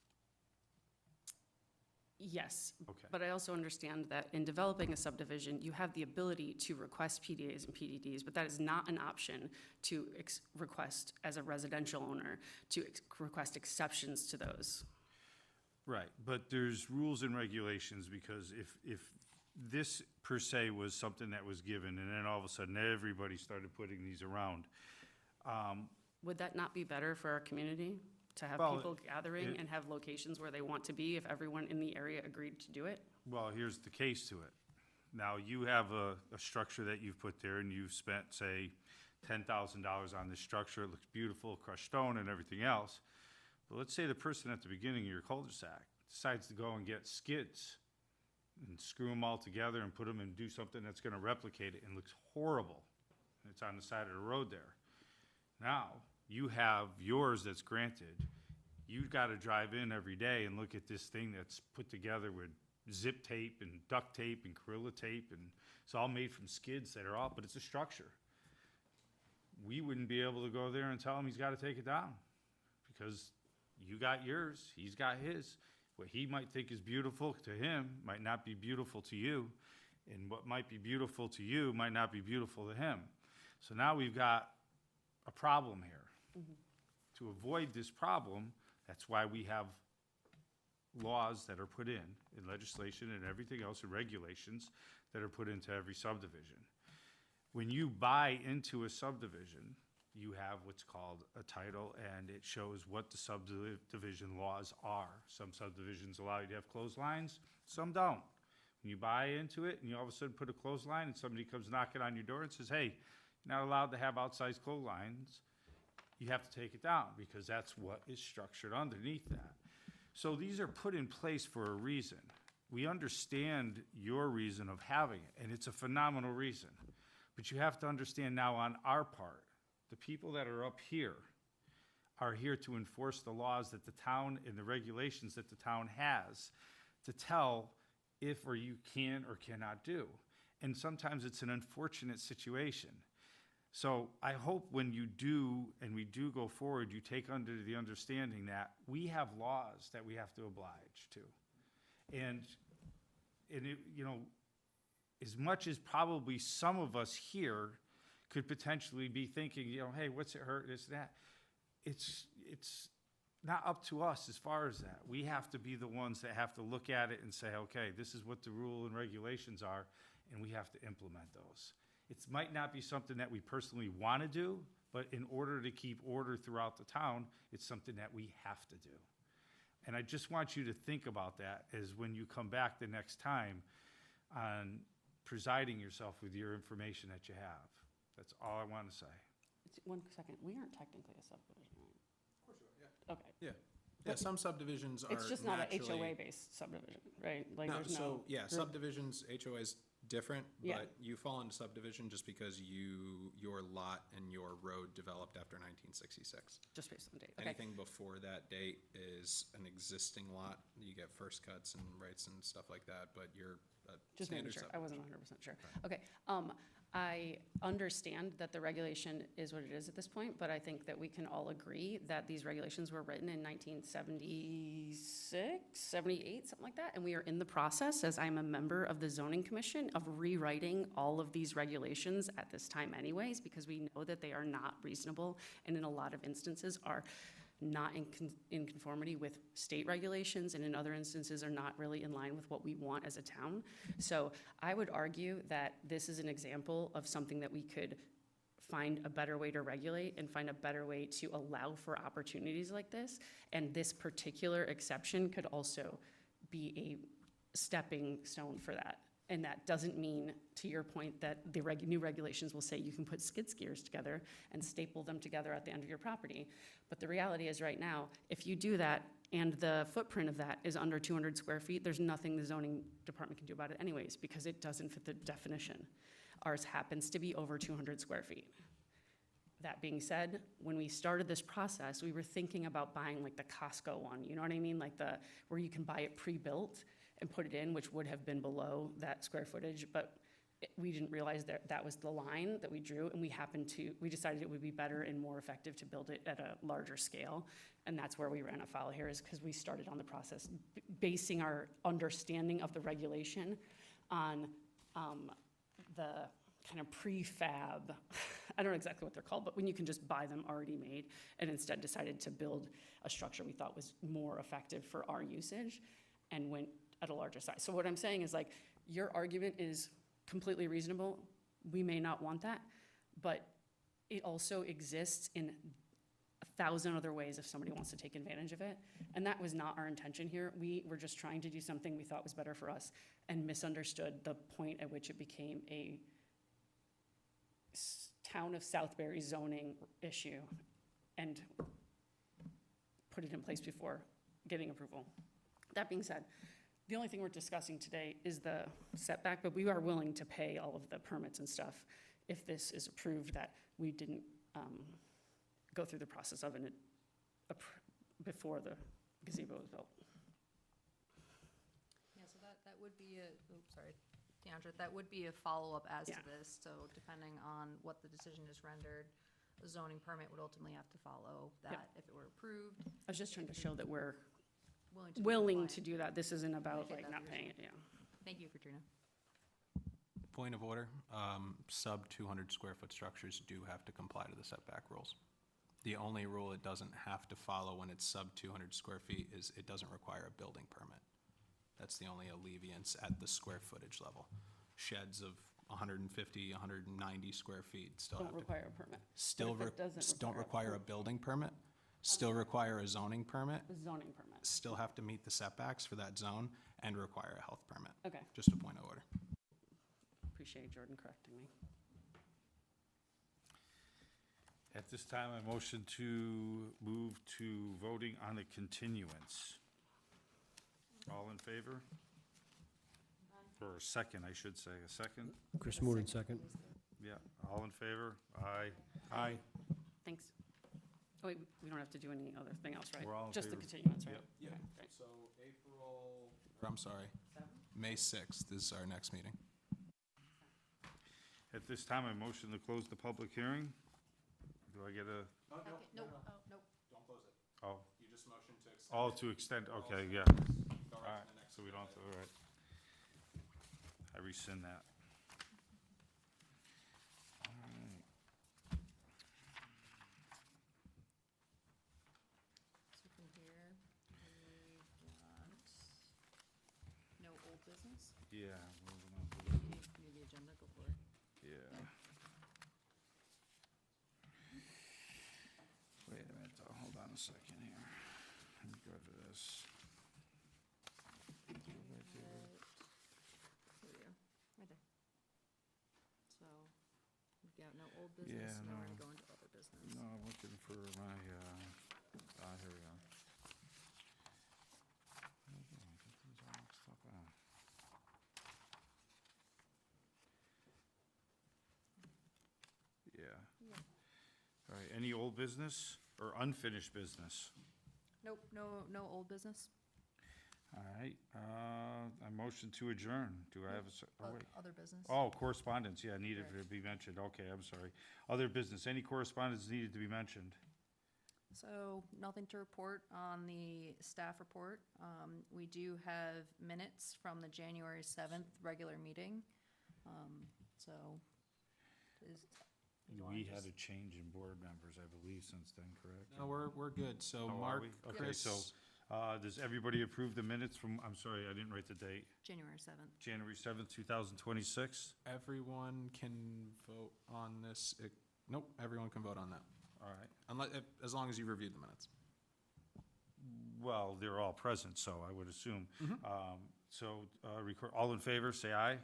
Speaker 16: Yes.
Speaker 1: Okay.
Speaker 16: But I also understand that in developing a subdivision, you have the ability to request PDAs and PDDs, but that is not an option to request as a residential owner, to request exceptions to those.
Speaker 1: Right, but there's rules and regulations, because if this per se was something that was given, and then all of a sudden everybody started putting these around,
Speaker 16: Would that not be better for our community? To have
Speaker 1: Well,
Speaker 16: people gathering
Speaker 1: it-
Speaker 16: and have locations where they want to be if everyone in the area agreed to do it?
Speaker 1: well, here's the case to it. Now, you have a structure that you've put there, and you've spent, say, $10,000 on this structure, it looks beautiful, crushed stone and everything else. But let's say the person at the beginning of your cul-de-sac decides to go and get skids and screw them all together and put them and do something that's gonna replicate it and looks horrible. And it's on the side of the road there. Now, you have yours that's granted. You've gotta drive in every day and look at this thing that's put together with zip tape and duct tape and Gorilla tape, and it's all made from skids that are off, but it's a structure. We wouldn't be able to go there and tell him he's gotta take it down, because you got yours, he's got his. What he might think is beautiful to him might not be beautiful to you, and what might be beautiful to you might not be beautiful to him. So now we've got a problem here. To avoid this problem, that's why we have laws that are put in legislation and everything else, and regulations that are put into every subdivision. When you buy into a subdivision, you have what's called a title, and it shows what the subdivision laws are. Some subdivisions allow you to have clotheslines, some don't. When you buy into it and you all of a sudden put a clothesline and somebody comes knocking on your door and says, hey, you're not allowed to have outsized clotheslines, you have to take it down, because that's what is structured underneath that. So these are put in place for a reason. We understand your reason of having it, and it's a phenomenal reason. But you have to understand now on our part, the people that are up here are here to enforce the laws that the town and the regulations that the town has to tell if or you can or cannot do. And sometimes it's an unfortunate situation. So I hope when you do, and we do go forward, you take under the understanding that we have laws that we have to oblige to. And it, as much as probably some of us here could potentially be thinking, hey, what's it hurt, this, that, it's not up to us as far as that. We have to be the ones that have to look at it and say, okay, this is what the rule and regulations are, and we have to implement those. It might not be something that we personally want to do, But in order to keep order throughout the town, it's something that we have to do. And I just want you to think about that as when you come back the next time on presiding yourself with your information that you have. That's all I want to say.
Speaker 16: One second, we aren't technically a subdivision, right?
Speaker 9: Of course you are, yeah.
Speaker 16: Okay.
Speaker 9: Yeah. Yeah, some subdivisions are
Speaker 16: It's just not a
Speaker 9: naturally-
Speaker 16: HOA-based subdivision, right? Like,
Speaker 9: No,
Speaker 16: there's
Speaker 9: so, yeah,
Speaker 16: group-
Speaker 9: subdivisions, HOA is different,
Speaker 16: Yeah.
Speaker 9: but you fall into subdivision just because your lot and your road developed after 1966.
Speaker 16: Just based on the date, okay.
Speaker 9: Anything before that date is an existing lot. You get first cuts and rights and stuff like that, but you're a
Speaker 16: Just making
Speaker 9: standard
Speaker 16: sure, I
Speaker 9: subdivision.
Speaker 16: wasn't 100% sure. Okay, I understand that the regulation is what it is at this point, but I think that we can all agree that these regulations were written in 1976, 78, something like that, and we are in the process, as I'm a member of the zoning commission, of rewriting all of these regulations at this time anyways, because we know that they are not reasonable, and in a lot of instances are not in conformity with state regulations, and in other instances are not really in line with what we want as a town. So I would argue that this is an example of something that we could find a better way to regulate and find a better way to allow for opportunities like this. And this particular exception could also be a stepping stone for that. And that doesn't mean, to your point, that the new regulations will say you can put skid steers together and staple them together at the end of your property. But the reality is right now, if you do that and the footprint of that is under 200 square feet, there's nothing the zoning department can do about it anyways, because it doesn't fit the definition. Ours happens to be over 200 square feet. That being said, when we started this process, we were thinking about buying like the Costco one, you know what I mean? Like where you can buy it pre-built and put it in, which would have been below that square footage, but we didn't realize that was the line that we drew, and we decided it would be better and more effective to build it at a larger scale, and that's where we ran afoul here, is because we started on the process, basing our understanding of the regulation on the kind of prefab, I don't know exactly what they're called, but when you can just buy them already made, and instead decided to build a structure we thought was more effective for our usage, and went at a larger size. So what I'm saying is, like, your argument is completely reasonable. We may not want that, but it also exists in 1,000 other ways if somebody wants to take advantage of it. And that was not our intention here. We were just trying to do something we thought was better for us and misunderstood the point at which it became a town of Southbury zoning issue and put it in place before getting approval. That being said, the only thing we're discussing today is the setback, but we are willing to pay all of the permits and stuff if this is approved, that we didn't go through the process of it before the gazebo was built.
Speaker 2: Yeah, so that would be Deandra, that would be a follow-up as to
Speaker 16: Yeah.
Speaker 2: this, so depending on what the decision is rendered, the zoning permit would ultimately have to follow that if it were approved.
Speaker 16: I was just trying to show that we're
Speaker 2: be
Speaker 16: willing to
Speaker 2: compliant.
Speaker 16: do that. This isn't about
Speaker 2: Appreciate
Speaker 16: like
Speaker 2: that,
Speaker 16: not paying it, yeah.
Speaker 2: Thank you, Katrina.
Speaker 9: Point of order, sub 200 square foot structures do have to comply to the setback rules. The only rule it doesn't have to follow when it's sub 200 square feet is it doesn't require a building permit. That's the only alleviance at the square footage level. Sheds of 150, 190 square feet still have
Speaker 16: Don't
Speaker 9: to.
Speaker 16: require a permit.
Speaker 9: Still,
Speaker 16: But if it doesn't
Speaker 9: don't require a building permit, still require a zoning permit,
Speaker 16: A zoning permit.
Speaker 9: still have to meet the setbacks for that zone, and require a health permit.
Speaker 16: Okay,
Speaker 9: Just a point of order.
Speaker 16: appreciate Jordan correcting me.
Speaker 1: At this time, I motion to move to voting on the continuance. All in favor? Or a second, I should say, a second?
Speaker 6: Chris Moore, second.
Speaker 1: Yeah, all in favor? Aye.
Speaker 9: Aye.
Speaker 16: Thanks. Oh, wait, we don't have to do any other thing else, right?
Speaker 1: We're all in
Speaker 16: Just the
Speaker 1: favor.
Speaker 16: continuance, right?
Speaker 1: Yep.
Speaker 9: Yeah,
Speaker 16: Okay, great.
Speaker 9: so I'm sorry, May 6th is our next meeting.
Speaker 1: At this time, I motion to close the public hearing. Do I get a,
Speaker 9: Oh,
Speaker 2: Okay, nope, oh, nope.
Speaker 9: Don't close it.
Speaker 1: oh,
Speaker 9: You just motioned to extend.
Speaker 1: all
Speaker 9: it.
Speaker 1: to extend, okay, yeah.
Speaker 9: Go
Speaker 1: All
Speaker 9: right to
Speaker 1: right,
Speaker 9: the next.
Speaker 1: so we don't have to, all right. I rescind that. All right.
Speaker 2: So from here, we've got no old business.
Speaker 1: Yeah, moving on to the-
Speaker 2: Need the agenda, go for it.
Speaker 1: yeah. a second here. Let me go to this.
Speaker 2: Here we go, right there. So, we've got no old business,
Speaker 1: Yeah,
Speaker 2: now we're
Speaker 1: no.
Speaker 2: gonna go into other business.
Speaker 1: No, I'm looking for my, here we go. Okay, I got these all mixed up, Yeah. All right, any old business or unfinished business?
Speaker 2: Nope, no old business.
Speaker 1: All right, I motion to adjourn. Do I have a, oh, wait.
Speaker 2: Other business.
Speaker 1: Oh, correspondence, yeah, needed to
Speaker 2: Correct.
Speaker 1: be mentioned. Okay, I'm sorry. Other business, any correspondence needed to be mentioned?
Speaker 2: So, nothing to report on the staff report. We do have minutes from the January 7th regular meeting. So, is,
Speaker 1: We had a change in board members, I believe, since then, correct?
Speaker 9: No, we're good. So
Speaker 1: Oh, are
Speaker 9: Mark,
Speaker 1: we? Okay, so,
Speaker 9: Chris,
Speaker 1: does everybody approve the minutes from, I'm sorry, I didn't write the date,
Speaker 2: January 7th.
Speaker 1: January 7th, 2026?
Speaker 9: everyone can vote on this. Nope, everyone can vote on that.
Speaker 1: All right.
Speaker 9: As long as you reviewed the minutes.
Speaker 1: Well, they're all present, so I would assume.
Speaker 9: Mm-hmm.
Speaker 1: Record, all in favor, say aye.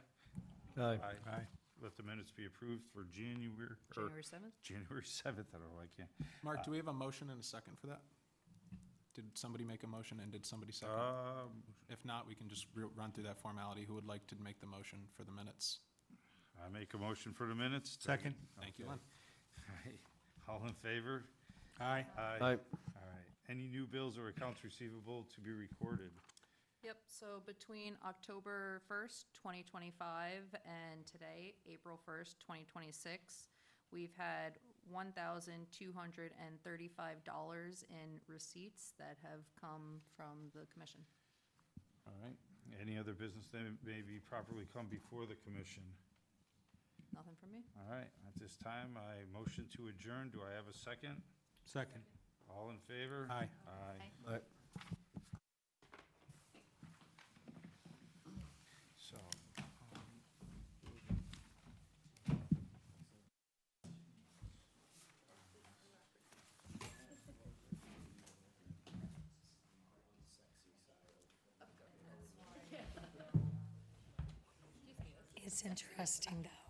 Speaker 6: Aye.
Speaker 1: Aye. Let the minutes be approved for January, or
Speaker 2: January 7th?
Speaker 1: January 7th, I don't know, I can't.
Speaker 9: Mark, do we have a motion and a second for that? Did somebody make a motion and did somebody second? If not, we can just run through that formality. Who would like to make the motion for the minutes?
Speaker 1: I make a motion for the minutes.
Speaker 11: Second.
Speaker 9: Thank you,
Speaker 1: Okay.
Speaker 9: Lynn.
Speaker 1: All right. All in favor?
Speaker 11: Aye.
Speaker 1: Aye.
Speaker 6: Aye.
Speaker 1: All right. Any new bills or accounts receivable to be recorded?
Speaker 2: Yep, so between October 1st, 2025 and today, April 1st, 2026, we've had $1,235 in receipts that have come from the commission.
Speaker 1: All right. Any other business that may be properly come before the commission?
Speaker 2: Nothing from me?
Speaker 1: All right. At this time, I motion to adjourn. Do I have a second?
Speaker 11: Second.
Speaker 1: All in favor?
Speaker 11: Aye.
Speaker 1: Aye.
Speaker 6: Aye.
Speaker 1: So,
Speaker 14: It's interesting, though.